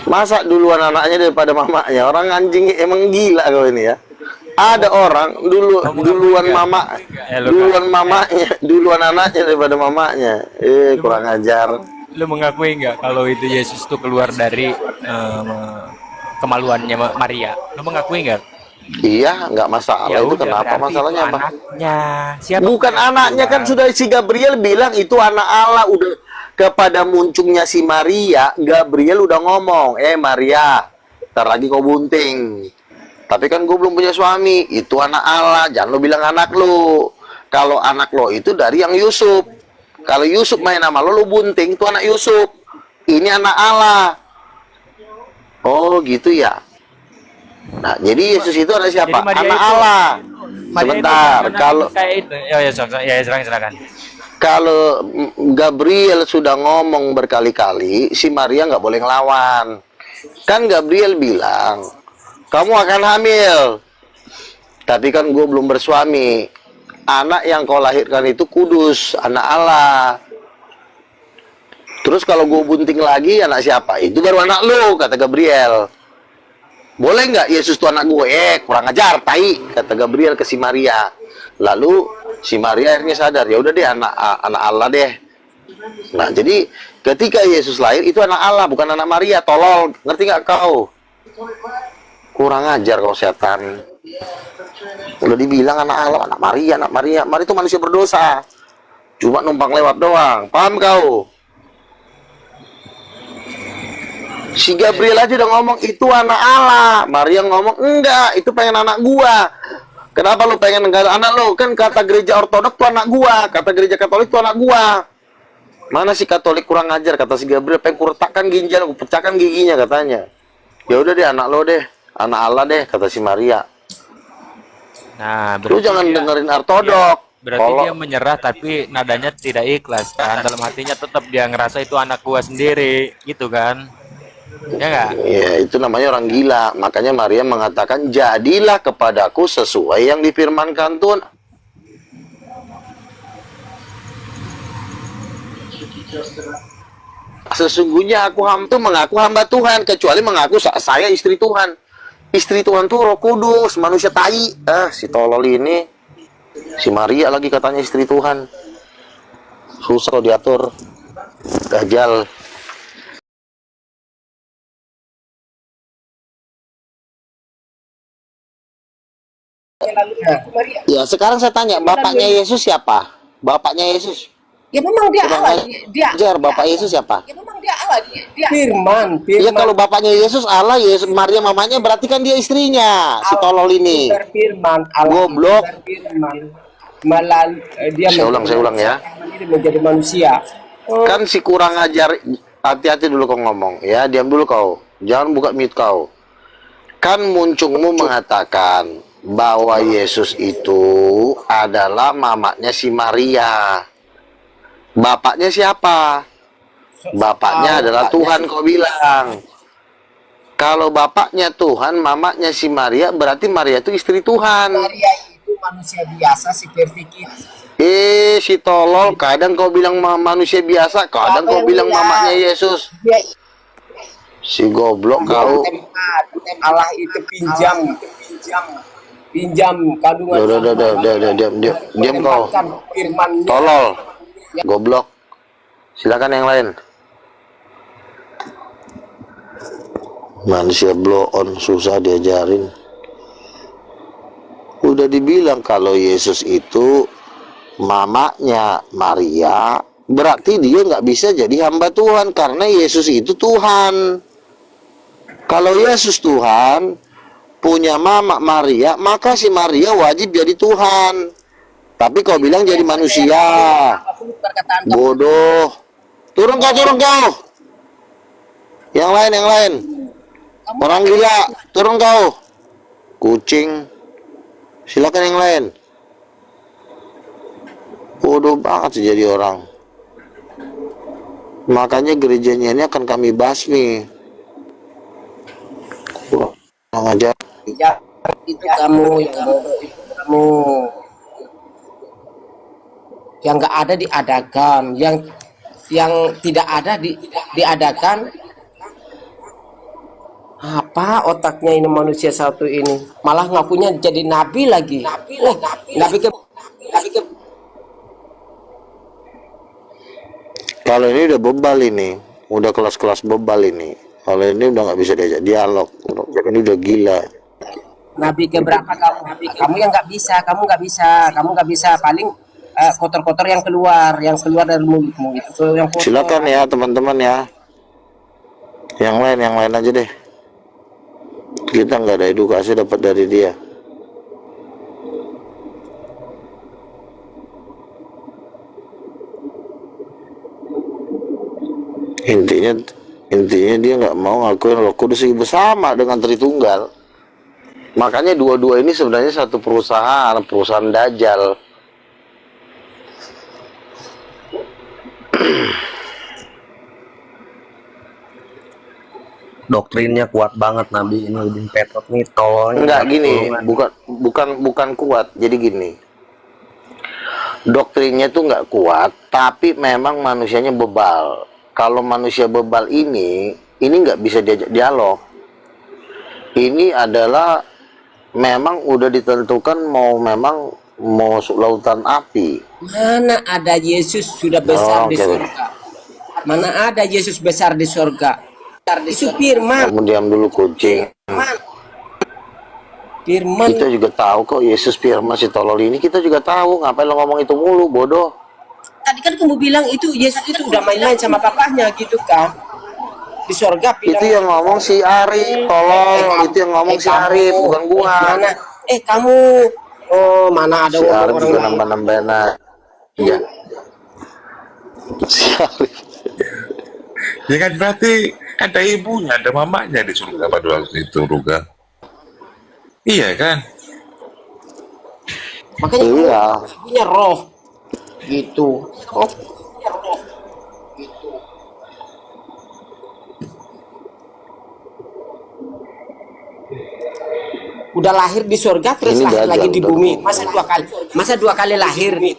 Masa duluan anaknya daripada mamanya? Orang anjing emang gila kau ini ya. Ada orang duluan duluan anaknya daripada mamanya. Kurang ajar. Lu mengakui nggak kalau itu Yesus tuh keluar dari kemaluannya Maria? Lu mengakui nggak? Iya, nggak masalah. Ya itu udah, kenapa berarti masalahnya itu apa? Anaknya. Siapa Bukan anaknya, kan sudah si Gabriel bilang itu anak Allah. Udah kepada muncungnya si Maria, Gabriel udah ngomong, Maria, ntar lagi kau bunting. Tapi kan gue belum punya suami. Itu anak Allah, jangan lo bilang anak lo. Kalau anak lo itu dari yang Yusuf. Kalau Yusuf main nama lo bunting, itu anak Yusuf. Ini anak Allah. Oh gitu ya. Nah, jadi Yesus itu ada siapa? Anak Allah. Sebentar, kalau silakan. Kalau Gabriel sudah ngomong berkali-kali, si Maria nggak boleh ngelawan. Kan Gabriel bilang, kamu akan hamil. Tapi kan gue belum bersuami. Anak yang kau lahirkan itu kudus, anak Allah. Terus kalau gue bunting lagi, anak siapa? Itu baru anak lo, kata Gabriel. Boleh nggak Yesus itu anak gue? Kurang ajar, tai, kata Gabriel ke si Maria. Lalu si Maria akhirnya sadar, ya udah deh anak Allah deh. Nah, jadi ketika Yesus lahir itu anak Allah, bukan anak Maria. Tolol, ngerti nggak kau? Kurang ajar kau setan. Udah dibilang anak Allah, anak Maria, anak Maria. Maria itu manusia berdosa, cuma numpang lewat doang. Paham kau? Si Gabriel aja udah ngomong itu anak Allah. Maria ngomong enggak, itu pengen anak gua. Kenapa lu pengen anak lu? Kan kata gereja Ortodok tuh anak gua, kata gereja Katolik tuh anak gua. Mana si Katolik kurang ajar, kata si Gabriel, pengen kuretakkan ginjal, aku pecahkan giginya katanya. Ya udah deh anak lo deh, anak Allah deh, kata si Maria. Nah, lu jangan dengerin Ortodok. Berarti dia menyerah tapi nadanya tidak ikhlas kan, dalam hatinya tetap dia ngerasa itu anak gua sendiri, gitu kan? Ya nggak? Ya, itu namanya orang gila. Makanya Maria mengatakan, jadilah kepadaku sesuai yang difirmankan Tuhan. Sesungguhnya aku mengaku hamba Tuhan, kecuali mengaku saya istri Tuhan. Istri Tuhan tuh Roh Kudus, manusia tai. Si tolol ini, si Maria lagi katanya istri Tuhan. Susah diatur. Dajjal. Ya, sekarang saya tanya, bapaknya Yesus siapa? Bapaknya Yesus. Ya memang dia Allah. Dia bapak Yesus siapa? Ya memang dia Allah. Dia Firman. Ya kalau bapaknya Yesus Allah, Yesus Maria mamanya, berarti kan dia istrinya, si tolol ini. Firman Allah. Goblok. Firman. Melalui dia saya ulang ya. Menjadi manusia. Kan si kurang ajar, hati-hati dulu kau ngomong ya, diam dulu kau. Jangan buka mute kau. Kan muncungmu mengatakan bahwa Yesus itu adalah mamanya si Maria. Bapaknya siapa? Bapaknya adalah Tuhan, kau bilang. Kalau bapaknya Tuhan, mamanya si Maria, berarti Maria itu istri Tuhan. Maria itu manusia biasa seperti kita. Si tolol, kadang kau bilang manusia biasa, kadang kau bilang mamanya Yesus. Si goblok kau. Allah itu pinjam kandungan. Udah, diam kau. Tolol, goblok. Silakan yang lain. Manusia blow on, susah diajarin. Udah dibilang kalau Yesus itu mamanya Maria, berarti dia nggak bisa jadi hamba Tuhan karena Yesus itu Tuhan. Kalau Yesus Tuhan punya mama Maria, maka si Maria wajib jadi Tuhan. Tapi kau bilang jadi manusia, bodoh. Turun kau. Yang lain. Orang gila, turun kau. Kucing. Silakan yang lain. Bodoh banget sih jadi orang. Makanya gerejanya ini akan kami basmi. Aja. Ya, itu kamu yang bodoh, itu kamu yang nggak ada diadakan, yang tidak ada diadakan. Apa otaknya ini manusia satu ini? Malah ngakunya jadi nabi lagi. Nabi ke Kalau ini udah bebal ini, udah kelas-kelas bebal ini. Kalau ini udah nggak bisa diajak dialog, ini udah gila. Nabi ke berapa kamu? Kamu yang nggak bisa, kamu nggak bisa. Paling kotor-kotor yang keluar dari mulutmu itu yang kotor. Silakan ya teman-teman ya. Yang lain aja deh. Kita nggak ada edukasi dapat dari dia. Intinya dia nggak mau ngakuin Roh Kudus bersama dengan Tritunggal. Makanya dua-dua ini sebenarnya satu perusahaan Dajjal. Doktrinnya kuat banget Nabi ini, Ibn Petrot nih tolong. Enggak gini, bukan kuat. Jadi gini. Doktrinnya tuh nggak kuat, tapi memang manusianya bebal. Kalau manusia bebal ini nggak bisa diajak dialog. Ini adalah memang udah ditentukan mau lautan api. Mana ada Yesus sudah besar di surga? Mana ada Yesus besar di surga? Itu firman. Kamu diam dulu kucing. Firman. Kita juga tahu kok Yesus firman si tolol ini, kita juga tahu. Ngapain lo ngomong itu mulu, bodoh? Tadi kan kamu bilang itu Yesus itu udah main-main sama papahnya gitu kan? Di surga bilang, itu yang ngomong si Arif, tolong. Itu yang ngomong si Arif, bukan gua. Mana? Kamu mana ada si Arif orang juga lain? nambah-nambah. Iya. Si Arif. Ya kan berarti ada ibunya, ada mamanya di surga pada waktu itu, Ruga. Iya kan? Makanya iya. Punya roh gitu. Udah lahir di surga terus lahir lagi di bumi. Masa dua kali lahir nih?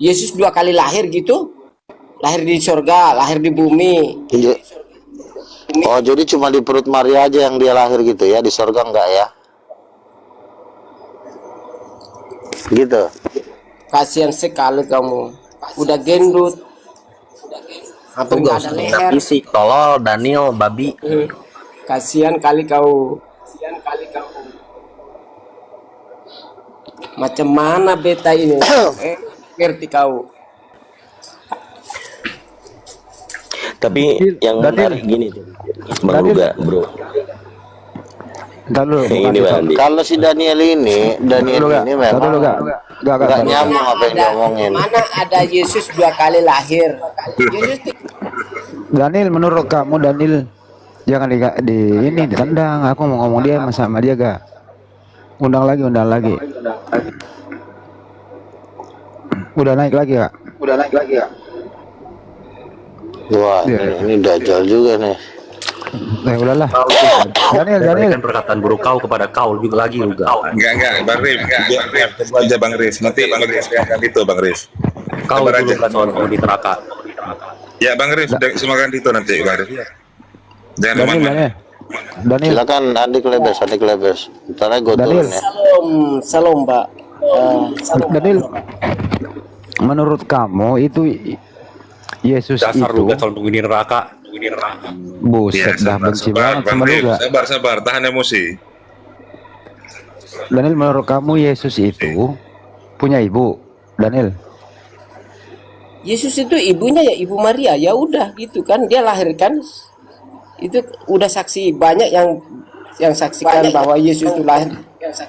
Yesus 2 kali lahir gitu? Lahir di surga, lahir di bumi. Iya. Oh, jadi cuma di perut Maria aja yang dia lahir gitu ya, di surga enggak ya? Gitu. Kasihan sekali kamu. Udah gendut. Atau enggak ada leher. Fisik, tolol, Daniel, babi. Kasihan kali kau. Macam mana beta ini? Ngerti kau. Tapi yang menarik gini Bang Ruga, bro. Kalau si Daniel ini memang nggak nyambung apa yang diomongin. Mana ada Yesus 2 kali lahir? Daniel, menurut kamu Daniel jangan ini ditendang. Aku mau ngomong dia sama dia gak? Undang lagi. Udah naik lagi ya? Wah, ini Dajjal juga nih. Udahlah. Daniel. Berikan perkataan buruk kau kepada kau juga lagi juga. Enggak, Bang Rif. Tunggu aja Bang Rif. Nanti Bang Rif akan itu Bang Rif. Kau Sabar dulu aja. kan soal di neraka. Ya Bang Rif, semakan itu nanti Bang Rif. Jangan lama-lama. Daniel. Silakan Adik Lebes. Ntar aja gue turun ya. Salam Pak. Daniel, menurut kamu itu Yesus Dasar itu lu gak selalu di neraka. buset dah benci banget Bang sama lu Rif. gak? Sabar, tahan emosi. Daniel, menurut kamu Yesus itu punya ibu? Daniel, Yesus itu ibunya ya Ibu Maria, ya udah gitu kan, dia lahirkan itu udah saksi banyak yang saksikan bahwa Yesus itu lahir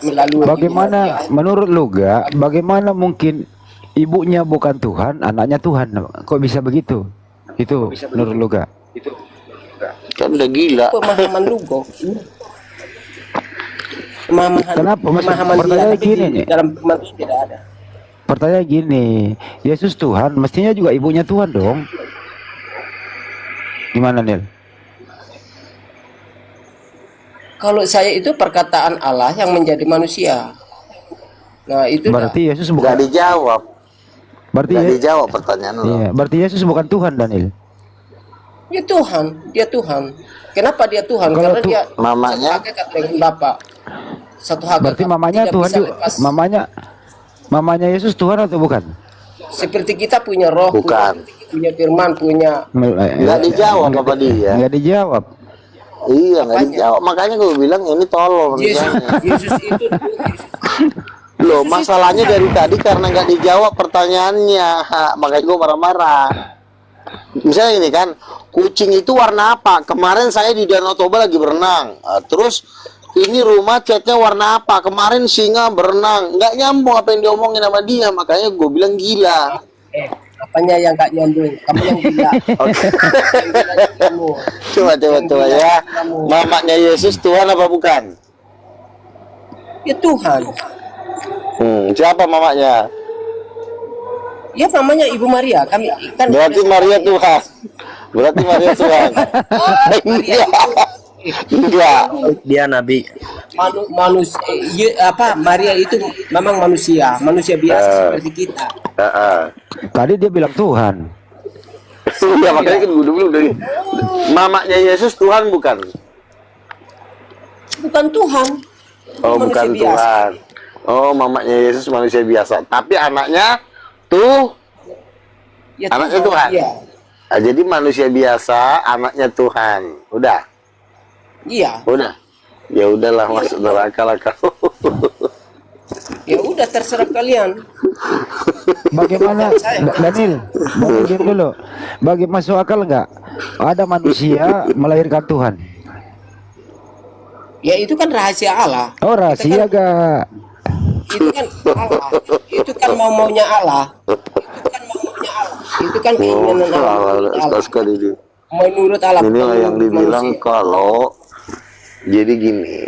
melalui bagaimana menurut lu gak? Bagaimana mungkin ibunya bukan Tuhan, anaknya Tuhan? Kok bisa begitu? Itu menurut lu gak? Kan udah gila. pemahaman lu kok. Pemahaman Pertanyaan gini nih. dalam firman itu tidak ada. Pertanyaan gini, Yesus Tuhan, mestinya juga ibunya Tuhan dong. Gimana, Nil? Kalau saya itu perkataan Allah yang menjadi manusia. Nah, itu Berarti Yesus bukan. Gak dijawab. Berarti Gak dijawab pertanyaan lo. Iya, berarti Yesus bukan Tuhan, Daniel. dia Tuhan. Kenapa dia Tuhan? Kalau Karena dia mamanya satu hakikat dengan Bapa. Satu hakikat. Berarti mamanya Tidak Tuhan bisa juga. lepas. Mamanya Yesus Tuhan atau bukan? Seperti kita punya roh, Bukan. punya firman, punya Gak dijawab apa dia. Nggak dijawab. Iya, nggak dijawab. Makanya gue bilang ini tolol. Yesus itu Loh, masalahnya dari tadi karena nggak dijawab pertanyaannya. Makanya gue marah-marah. Misalnya ini kan, kucing itu warna apa? Kemarin saya di Danau Toba lagi berenang. Terus ini rumah catnya warna apa? Kemarin singa berenang. Nggak nyambung apa yang diomongin sama dia. Makanya gue bilang gila. apanya yang gak nyambung? Kamu yang gila. Coba ya. Mamanya Yesus Tuhan apa bukan? Ya Tuhan. Siapa mamanya? Ya namanya Ibu Maria. Kami kan Berarti Maria Tuhan. Berarti Maria Tuhan. Enggak. Dia nabi. Manusia Maria itu memang manusia biasa seperti kita. Tadi dia bilang Tuhan. Ya makanya kan dulu dari mamanya Yesus Tuhan bukan? Bukan Tuhan. Oh, bukan Tuhan. Oh, mamanya Yesus manusia biasa. Tapi anaknya ya, anaknya Tuhan. Iya. Nah, jadi manusia biasa, anaknya Tuhan. Udah. Iya. Udah. Ya udahlah, masuk neraka lah kau. Ya udah terserah kalian. Bagaimana, Daniel? Diam dulu. Bagi masuk akal nggak? Ada manusia melahirkan Tuhan. Ya itu kan rahasia Allah. Oh, rahasia gak? Itu kan Allah. Itu kan maunya Allah. Itu kan keinginan Allah. Menurut Allah. Inilah yang dibilang kalau jadi gini.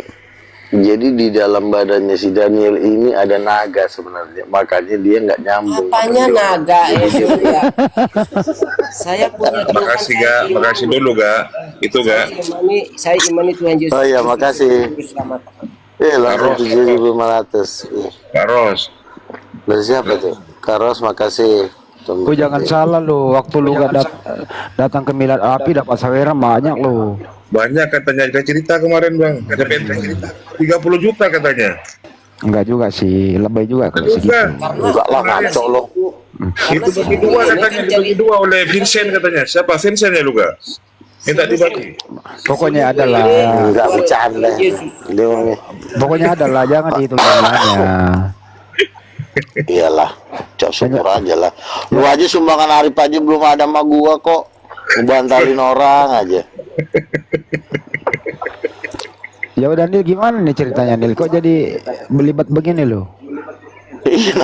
Jadi di dalam badannya si Daniel ini ada naga sebenarnya, makanya dia nggak nyambung. Apanya naga ya? Saya punya Tuhan. Makasih dulu ga. Itu ga. Saya imani Tuhan Yesus. Oh iya, makasih. Langsung 7.500. Karos. Dari siapa tuh? Karos, makasih. Kau jangan salah lo, waktu lu gak datang ke milad api dapat saweran banyak lo. Banyak katanya, kita cerita kemarin bang. Katanya 30 juta katanya. Enggak juga sih, lebih juga kalau segitu. Enggak lah, ngaco lo. Itu bagi dua katanya, dibagi dua oleh Vincent katanya. Siapa Vincent ya Luka? Minta dibagi. Pokoknya adalah. Enggak bercanda. Pokoknya adalah, jangan dihitung jumlahnya. Iyalah, cok syukur aja lah. Lu aja sumbangan Arif aja belum ada sama gua kok. Ngebantalin orang aja. Ya udah Nil, gimana nih ceritanya Nil? Kok jadi belibat begini lo? Iya,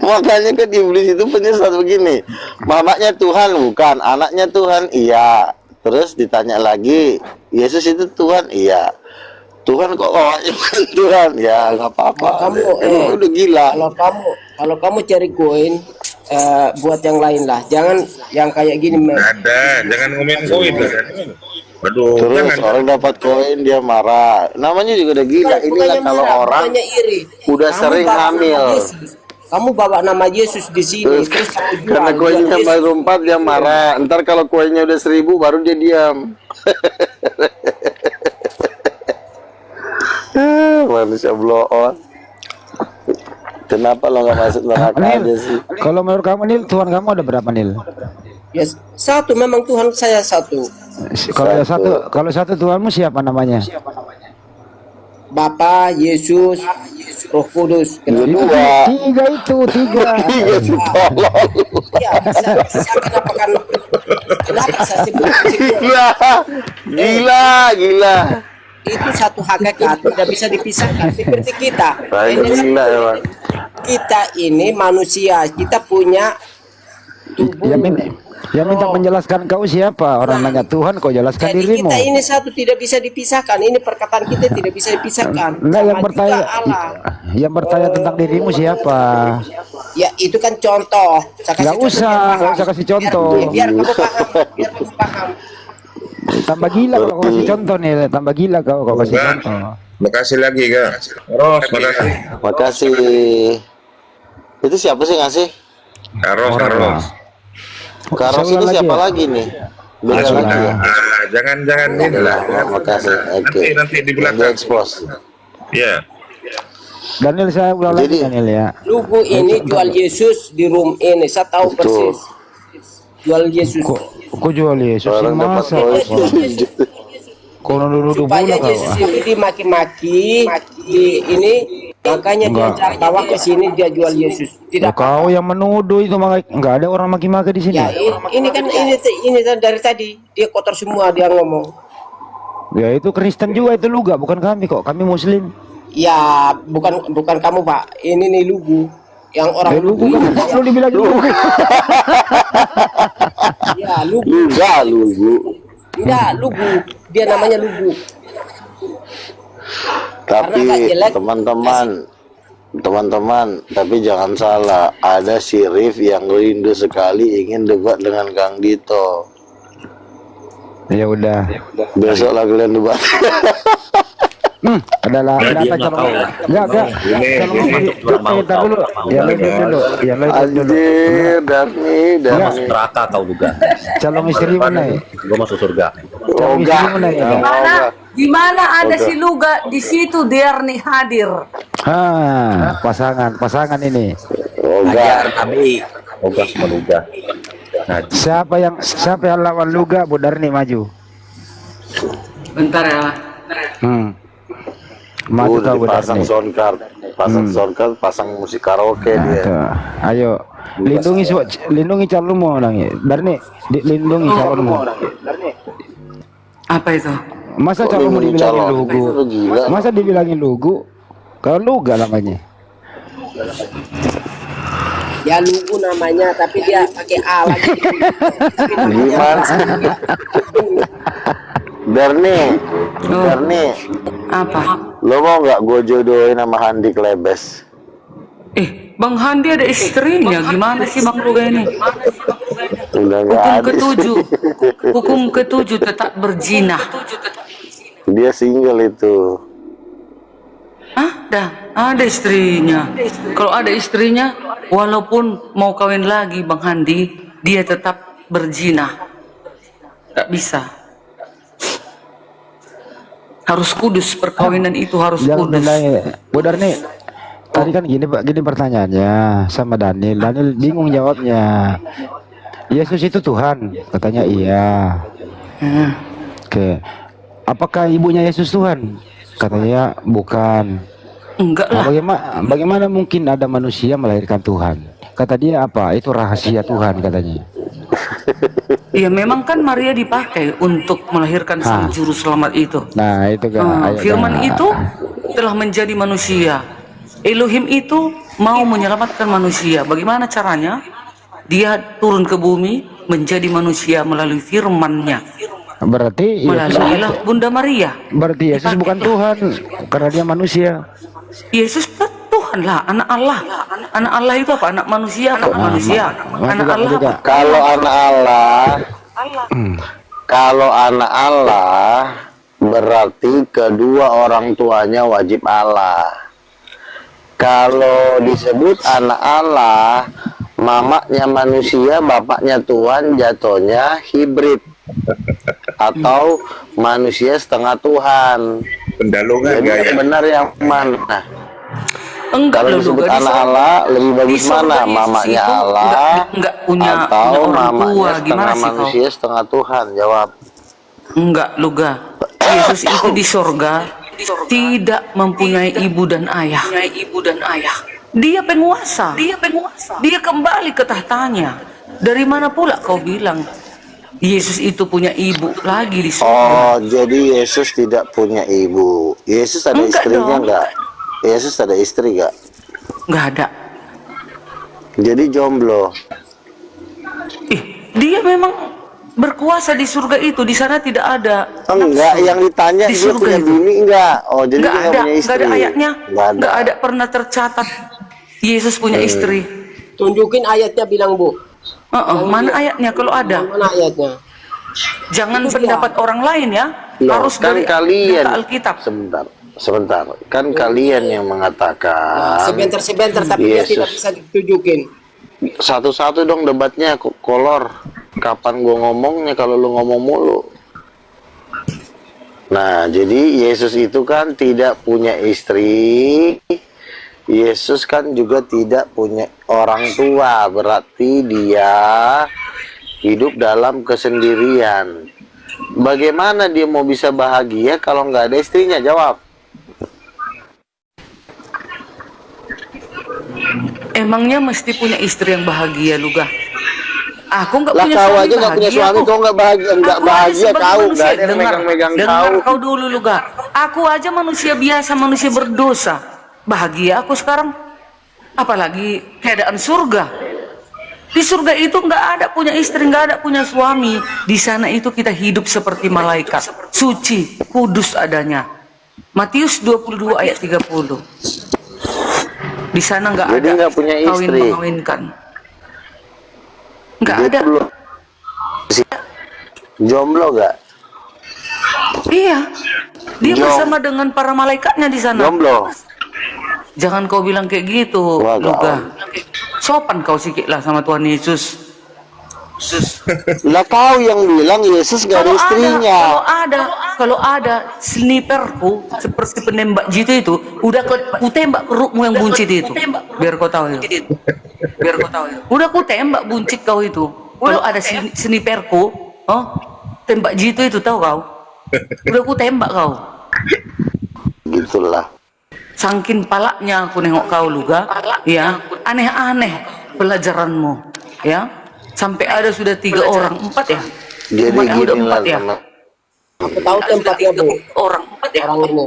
makanya kan iblis itu penyesat begini. Mamanya Tuhan bukan, anaknya Tuhan iya. Terus ditanya lagi, Yesus itu Tuhan iya. Tuhan kok bukan Tuhan ya, nggak apa-apa. Kamu udah gila. Kalau kamu cari koin buat yang lain lah. Jangan yang kayak gini. Ada, jangan ngomongin koin lah. Aduh, Terus jangan. orang dapat koin dia marah. Namanya juga udah gila. Bukan- Inilah bukannya kalau marah, orang bukannya iri. udah Kamu sering bawa nama hamil. Yesus. Kamu bawa nama Yesus di sini, Terus terus kamu jual. karena kuenya Yesus. baru 4 dia marah. Ntar kalau kuenya udah 1000 baru dia diam. Manusia blow on. Kenapa lo nggak masuk neraka Nil, aja sih? kalau menurut kamu Nil, Tuhan kamu ada berapa Nil? Ya, satu, memang Tuhan saya satu. Kalau satu Tuhanmu siapa namanya? Bapa, Yesus, Roh Kudus. Dua. Tiga itu, tiga. Tiga sih tolol. Ya, saya kenapa saya sebut Gila. itu satu hakikat, tidak bisa dipisahkan. Seperti kita. Gila emang. Kita ini manusia, kita punya tubuh. Yang minta menjelaskan kau siapa? Orang nanya Tuhan, kau jelaskan Jadi dirimu. kita ini satu tidak bisa dipisahkan. Ini perkataan kita tidak bisa dipisahkan. Enggak, yang Sama bertanya, juga Allah. yang bertanya tentang dirimu siapa? Ya itu kan contoh. Saya kasih Nggak contoh usah, biar nggak paham. usah kasih contoh. Biar kamu paham. Biar kamu paham. Tambah gila kalau kau kasih contoh nih, tambah gila kau kasih Enggak. contoh. Makasih lagi, Kak. Ros, makasih. Makasih. Itu siapa sih ngasih? Karos. Karos Saya itu ulang siapa lagi lagi nih? Beda Ah, lagi ya? jangan ini lah. Makasih. Oke. Nanti di Di belakang. expose. Iya. Daniel, saya ulang lagi Jadi- Daniel ya. Lugu ini jual Yesus di room ini. Saya tahu Betul. persis. Jual Yesus. Kau jual Yesus yang Orang dapat masa? koin. Kau nuduh Supaya bola kau. Yesus itu dimaki-maki di ini, makanya dia bawa ke sini dia jual Yesus. Tidak. Kau yang menuduh itu, nggak ada orang maki-maki di sini. Ya ini kan ini dari tadi dia kotor semua dia ngomong. Ya itu Kristen juga itu Luga, bukan kami kok. Kami Muslim. Ya bukan kamu Pak. Ini nih Lugu yang orang Lugu kan lu dibilang Lugu. Ya Lugu. Lugu. Enggak, Lugu. Dia namanya Lugu. Tapi Karena nggak jelek, teman-teman, tapi jangan salah, ada si Rif yang rindu sekali ingin debat dengan Kang Dito. Ya udah. Besok lah kalian debat. Adalah Nah, dia apa nggak calon? tahu. Enggak. Ini orang mau Kita dulu. tahu. Ya lanjut dulu. Ya lanjut dulu. Anjir, Dani. Gua masuk neraka kau juga. Calon istri mana ya? Gua masuk surga. Calon istri mana ya? Di mana ada si Luga, di situ dia nih hadir. Pasangan ini. Ajar Nabi. Oga sama Luga. Nah, Siapa yang lawan Luga? Bu Darni maju. Bentar ya. Maju Udah kau Bu pasang Darni. soundcard, pasang musik karaoke dia. Tuh. Ayo, lindungi calonmu orangnya. Darni, lindungi calonmu. Apa itu? Masa Kok calonmu lindungi dibilangin calon? lugu? Lu gila. Masa dibilangin lugu? Kalau Luga namanya. Ya Lugu namanya, tapi dia pakai A lagi. Gimana sih? Darni, Apa? lo mau nggak gue jodohin sama Handi Klebes? Bang Handi ada istrinya. Gimana sih Bang Luga ini? Udah nggak Hukum ada. ketujuh. Hukum ketujuh tetap berzina. Dia single itu. Ada istrinya. Kalau ada istrinya, walaupun mau kawin lagi Bang Handi, dia tetap berzina. Gak bisa. Harus kudus, perkawinan itu harus Jangan kudus. Bu Darni, tadi kan gini pertanyaannya sama Daniel. Daniel bingung jawabnya. Yesus itu Tuhan, katanya iya. Oke. Apakah ibunya Yesus Tuhan? Katanya bukan. Enggak Nah, lah. bagaimana mungkin ada manusia melahirkan Tuhan? Kata dia apa? Itu rahasia Tuhan katanya. Ya memang kan Maria dipakai untuk melahirkan sang juru selamat itu. Nah itu kan. Firman itu telah menjadi manusia. Elohim itu mau menyelamatkan manusia. Bagaimana caranya? Dia turun ke bumi menjadi manusia melalui firman-Nya. Berarti Melaluilah Bunda Maria. Berarti Yesus bukan Tuhan karena dia manusia. Yesus Tuhan lah, anak Allah. Anak Allah itu apa? Anak manusia, anak manusia. Anak Allah apa? Kalau anak Allah, kalau anak Allah berarti kedua orang tuanya wajib Allah. Kalau disebut anak Allah, mamanya manusia, bapaknya Tuhan, jatuhnya hibrid atau manusia setengah Tuhan. Pendalungan Jadi yang benar yang mana? Enggak, Kalau disebut anak Allah, lebih bagus mana? Mamanya Allah enggak punya atau orang tua. mamanya Gimana setengah sih kau? manusia setengah Tuhan? Jawab. Enggak, Luga. Yesus itu di sorga tidak mempunyai ibu dan ayah. Dia penguasa. Dia kembali ke tahtanya. Dari mana pula kau bilang Yesus itu punya ibu lagi di sorga? Oh, jadi Yesus tidak punya ibu. Yesus ada istrinya enggak? Yesus ada istri enggak? Enggak ada. Jadi jomblo. Dia memang berkuasa di surga itu. Di sana tidak ada. Enggak, yang ditanya di dia punya itu. bini enggak? Oh, jadi Enggak dia enggak ada, punya istri. enggak ada ayatnya. Enggak ada. Enggak ada pernah tercatat Yesus punya istri. Tunjukin ayatnya, bilang Bu. Mana ayatnya kalau ada? Mana ayatnya? Jangan pendapat orang lain ya. Loh, Harus kan dari kalian data Alkitab. Sebentar. Kan kalian yang mengatakan. Sebentar, tapi dia Yesus. tidak bisa ditunjukin. Satu-satu dong debatnya, kolor. Kapan gua ngomongnya kalau lu ngomong mulu? Nah, jadi Yesus itu kan tidak punya istri. Yesus kan juga tidak punya orang tua. Berarti dia hidup dalam kesendirian. Bagaimana dia mau bisa bahagia kalau nggak ada istrinya? Jawab. Emangnya mesti punya istri yang bahagia, Luga? Aku nggak Lah punya kau suami aja nggak punya suami, kau nggak bahagia, nggak bahagia kau, nggak ada yang megang-megang dengar kau. kau dulu, Luga. Aku aja manusia biasa, manusia berdosa. Bahagia aku sekarang. Apalagi keadaan surga. Di surga itu nggak ada punya istri, nggak ada punya suami. Di sana itu kita hidup seperti malaikat, suci, kudus adanya. Matius 22 ayat 30. Di sana nggak ada nggak punya kawin istri. mengawinkan. Nggak ada. Jomblo nggak? Iya. Dia Jom. bersama dengan para malaikatnya di sana. Jomblo. Jangan kau bilang kayak gitu, Luga. Sopan kau sikit lah sama Tuhan Yesus. Lah kau yang bilang Yesus gak ada istrinya. Kalau ada sniperku seperti penembak jitu itu, udah ku tembak perutmu yang buncit itu. Biar kau tahu itu. Udah ku tembak buncit kau itu. Kalau ada sniperku, tembak jitu itu, tahu kau? Udah ku tembak kau. Gitulah. Sangkin palaknya aku nengok kau, Luga. Ya, aneh-aneh pelajaranmu. Ya, sampai ada sudah 3 orang, 4 ya. Jadi udah gini 4 ya. Aku tahu tempatnya, Bu. Orang 4 ya. Orang ini.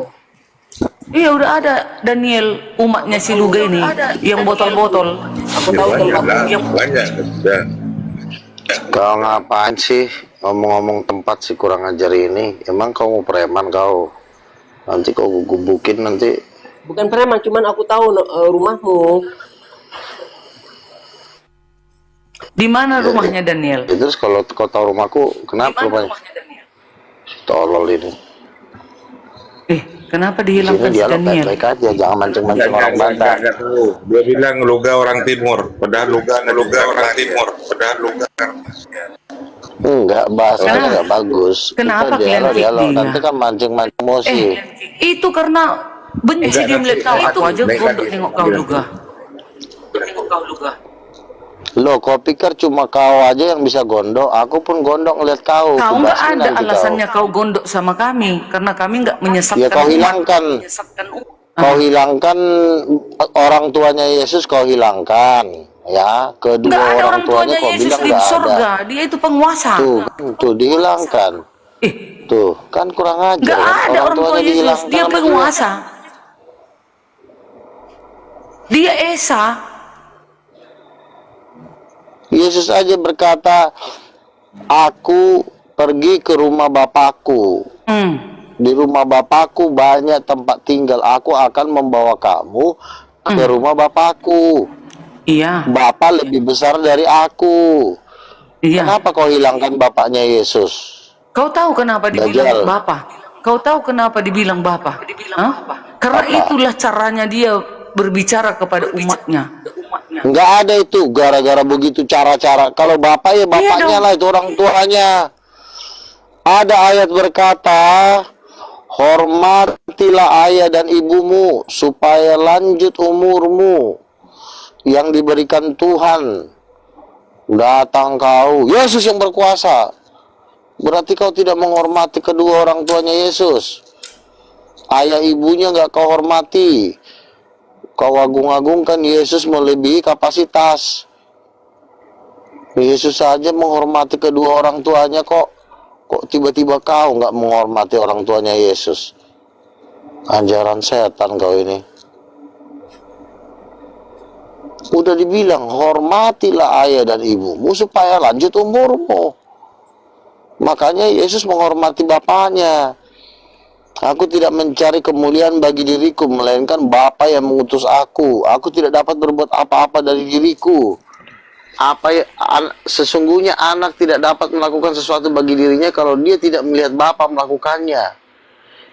Iya, udah ada Daniel, umatnya si Luga ini, yang botol-botol. Aku tahu tempatnya. Yang banyak sudah. Kau ngapain sih ngomong-ngomong tempat sih, kurang ajar ini? Emang kau mau preman kau? Nanti kau gubukin nanti. Bukan preman, cuman aku tahu rumahmu. Di mana rumahnya Daniel? Ya, terus kalau kau tahu rumahku, kenapa rumahnya? Tolol ini. Kenapa dihilangkan si dialog Daniel? baik-baik aja, jangan mancing-mancing orang Batak. Dia bilang Luga orang timur, padahal Luga orang timur, padahal Luga. Enggak, bahasanya enggak bagus. Kenapa Kita kalian dialog, dia? nanti kan mancing-mancing emosi. Itu karena benci dia melihat kau. Aku aja gondok nengok kau, Luga. Loh, kau pikir cuma kau aja yang bisa gondok? Aku pun gondok ngeliat kau. Kau nggak Kubasin ada nanti alasannya kau gondok sama kami, karena kami nggak menyesatkan. Ya kau umat. hilangkan. Kau hilangkan orang tuanya Yesus, kau hilangkan. Ya, kedua Nggak ada orang tuanya kau Yesus bilang di nggak surga. ada. Dia itu penguasa. Tuh dihilangkan. Tuh, kan kurang ajar. Nggak kan? ada orang tua tuanya Yesus. dihilangkan Dia sama penguasa. Dia Esa. Yesus aja berkata, aku pergi ke rumah Bapakku. Di rumah Bapakku banyak tempat tinggal. Aku akan membawa kamu ke rumah Bapakku. Iya. Bapa lebih besar dari aku. Iya. Kenapa kau hilangkan bapaknya Yesus? Kau tahu kenapa dibilang Dajjal. Bapa? Kau tahu kenapa dibilang Bapa? Hah? Karena itulah caranya dia berbicara kepada umatnya. Enggak ada itu gara-gara begitu cara-cara. Kalau bapak ya bapaknya lah, itu orang tuanya. Ada ayat berkata, hormatilah ayah dan ibumu supaya lanjut umurmu yang diberikan Tuhan. Datang kau, Yesus yang berkuasa. Berarti kau tidak menghormati kedua orang tuanya Yesus. Ayah ibunya nggak kau hormati. Kau agung-agungkan Yesus melebihi kapasitas. Yesus saja menghormati kedua orang tuanya kok. Kok tiba-tiba kau nggak menghormati orang tuanya Yesus? Ajaran setan kau ini. Udah dibilang, hormatilah ayah dan ibumu supaya lanjut umurmu. Makanya Yesus menghormati bapaknya. Aku tidak mencari kemuliaan bagi diriku, melainkan Bapa yang mengutus aku. Aku tidak dapat berbuat apa-apa dari diriku. Sesungguhnya anak tidak dapat melakukan sesuatu bagi dirinya kalau dia tidak melihat Bapa melakukannya.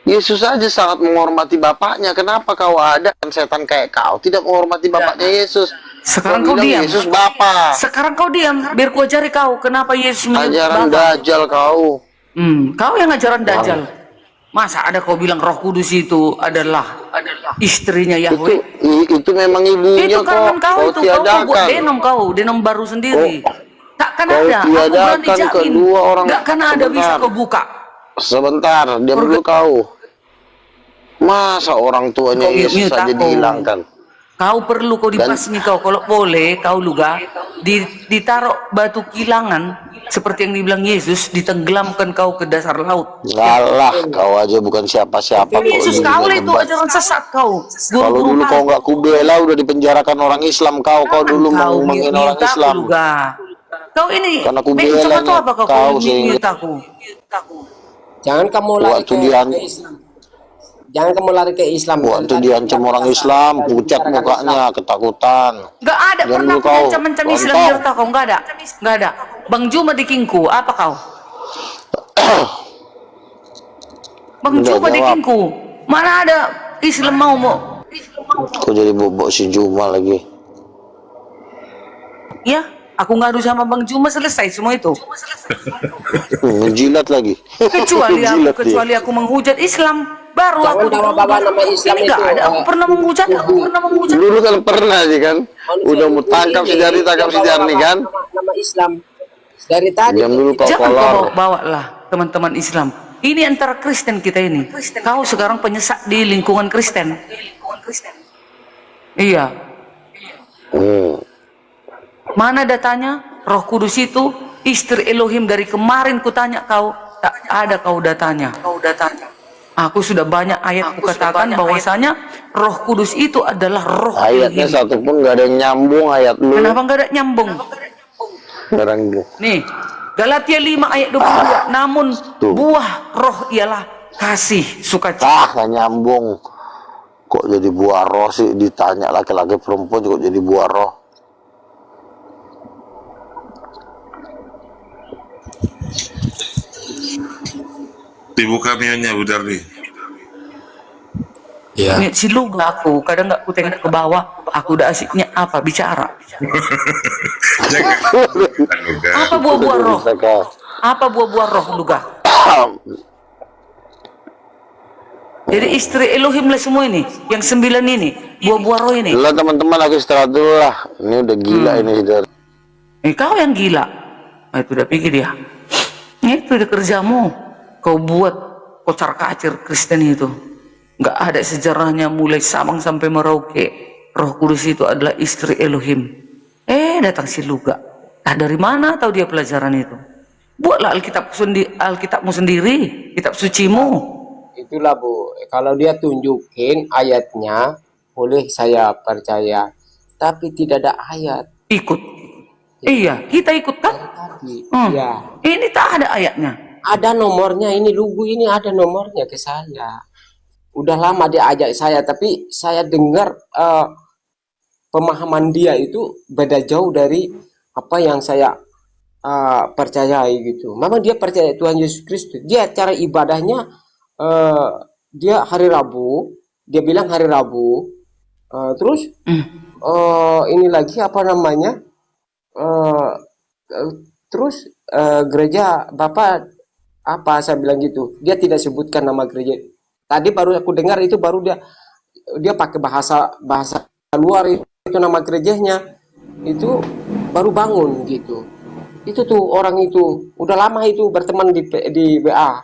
Yesus saja sangat menghormati bapaknya. Kenapa kau ada setan kayak kau tidak menghormati bapaknya Yesus? Sekarang kau diam. Yesus Bapa. Sekarang kau diam, biar ku ajari kau kenapa Yesus menyebut Ajaran Bapa. Dajjal kau. Kau yang ajaran Dajjal. Masa ada kau bilang Roh Kudus itu adalah istrinya Yahweh? Itu memang ibunya itu kan kau itu kau buat denom baru sendiri. Takkan ada. Aku berani jamin. Kedua orang. Gak kan ada bisa kau buka. Sebentar, diam dulu kau. Masa orang tuanya Yesus saja dihilangkan? Kau perlu kau dibasmi kau, kalau boleh kau juga ditaruh batu kilangan seperti yang dibilang Yesus, ditenggelamkan kau ke dasar laut. Ngalah, kau aja bukan siapa-siapa. Yesus kau itu ajaran sesat kau. Kalau dulu kau nggak kubela udah dipenjarakan orang Islam kau dulu mau menghina orang Islam. Kau ini karena kubela apa kau aku? Jangan kamu lari ke Islam. Jangan kamu lari ke Islam. Waktu diancam orang Islam, pucat mukanya, ketakutan. Gak ada pernah ancam-ancam Islam di harta kau, gak ada. Gak ada. Bang Juma di Kingku, apa kau? Bang Juma di Kingku, mana ada Islam mau? Kau jadi bobok si Juma lagi. Ya, aku ngadu sama Bang Juma, selesai semua itu. Menjilat lagi. Kecuali aku menghujat Islam. Baru jangan bawa nama Islam itu. Ada. Aku pernah menghujat. Dulu kan pernah sih kan. Udah mau tangkap si Jari, tangkap si Jarni kan. Nama Islam dari tadi. Jangan bawa lah teman-teman Islam. Ini antara Kristen kita ini. Kau sekarang penyesak di lingkungan Kristen. Iya. Mana datanya? Roh Kudus itu istri Elohim dari kemarin kutanya kau. Tak ada kau datanya. Aku sudah banyak ayat kukatakan bahwasanya Roh Kudus itu adalah roh ayatnya Elohim. Satu pun nggak ada nyambung ayat lu. Kenapa nggak ada nyambung? Nih, Galatia 5 ayat 22. Namun buah roh ialah kasih, sukacita. Nggak nyambung. Kok jadi buah roh sih? Ditanya laki-laki perempuan juga jadi buah roh. Dibuka mionya Bu Darni. Ya. Si luga aku kadang nggak ku tengok ke bawah, aku udah asiknya apa bicara. Apa buah-buah roh? Apa buah-buah roh luga? Jadi istri Elohim lah semua ini, yang 9 ini, buah-buah roh ini. Lah teman-teman, aku istirahat dulu lah. Ini udah gila ini sudah. Kau yang gila. Itu udah pikir dia. Itu udah kerjamu. Kau buat kocar-kacir Kristen itu. Nggak ada sejarahnya mulai Sabang sampai Merauke. Roh Kudus itu adalah istri Elohim. Datang si luga. Dari mana tahu dia pelajaran itu? Buatlah Alkitabmu sendiri, kitab sucimu. Itulah Bu, kalau dia tunjukin ayatnya, boleh saya percaya. Tapi tidak ada ayat. Ikut. Iya, kita ikut kan? Iya. Ini tak ada ayatnya. Ada nomornya, ini lugu ini ada nomornya ke saya. Udah lama dia ajak saya, tapi saya dengar pemahaman dia itu beda jauh dari apa yang saya percayai gitu. Memang dia percaya Tuhan Yesus Kristus. Dia cara ibadahnya dia hari Rabu, dia bilang hari Rabu. Terus ini lagi apa namanya? Terus gereja Bapak apa saya bilang gitu. Dia tidak sebutkan nama gereja. Tadi baru aku dengar itu baru dia pakai bahasa luar itu nama gerejanya. Itu baru bangun gitu. Itu tuh orang itu udah lama itu berteman di WA.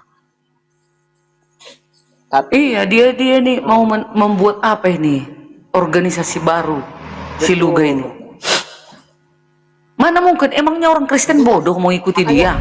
Tapi Iya, dia nih mau membuat apa ini? Organisasi baru si Luga ini. Mana mungkin emangnya orang Kristen bodoh mau ikuti dia?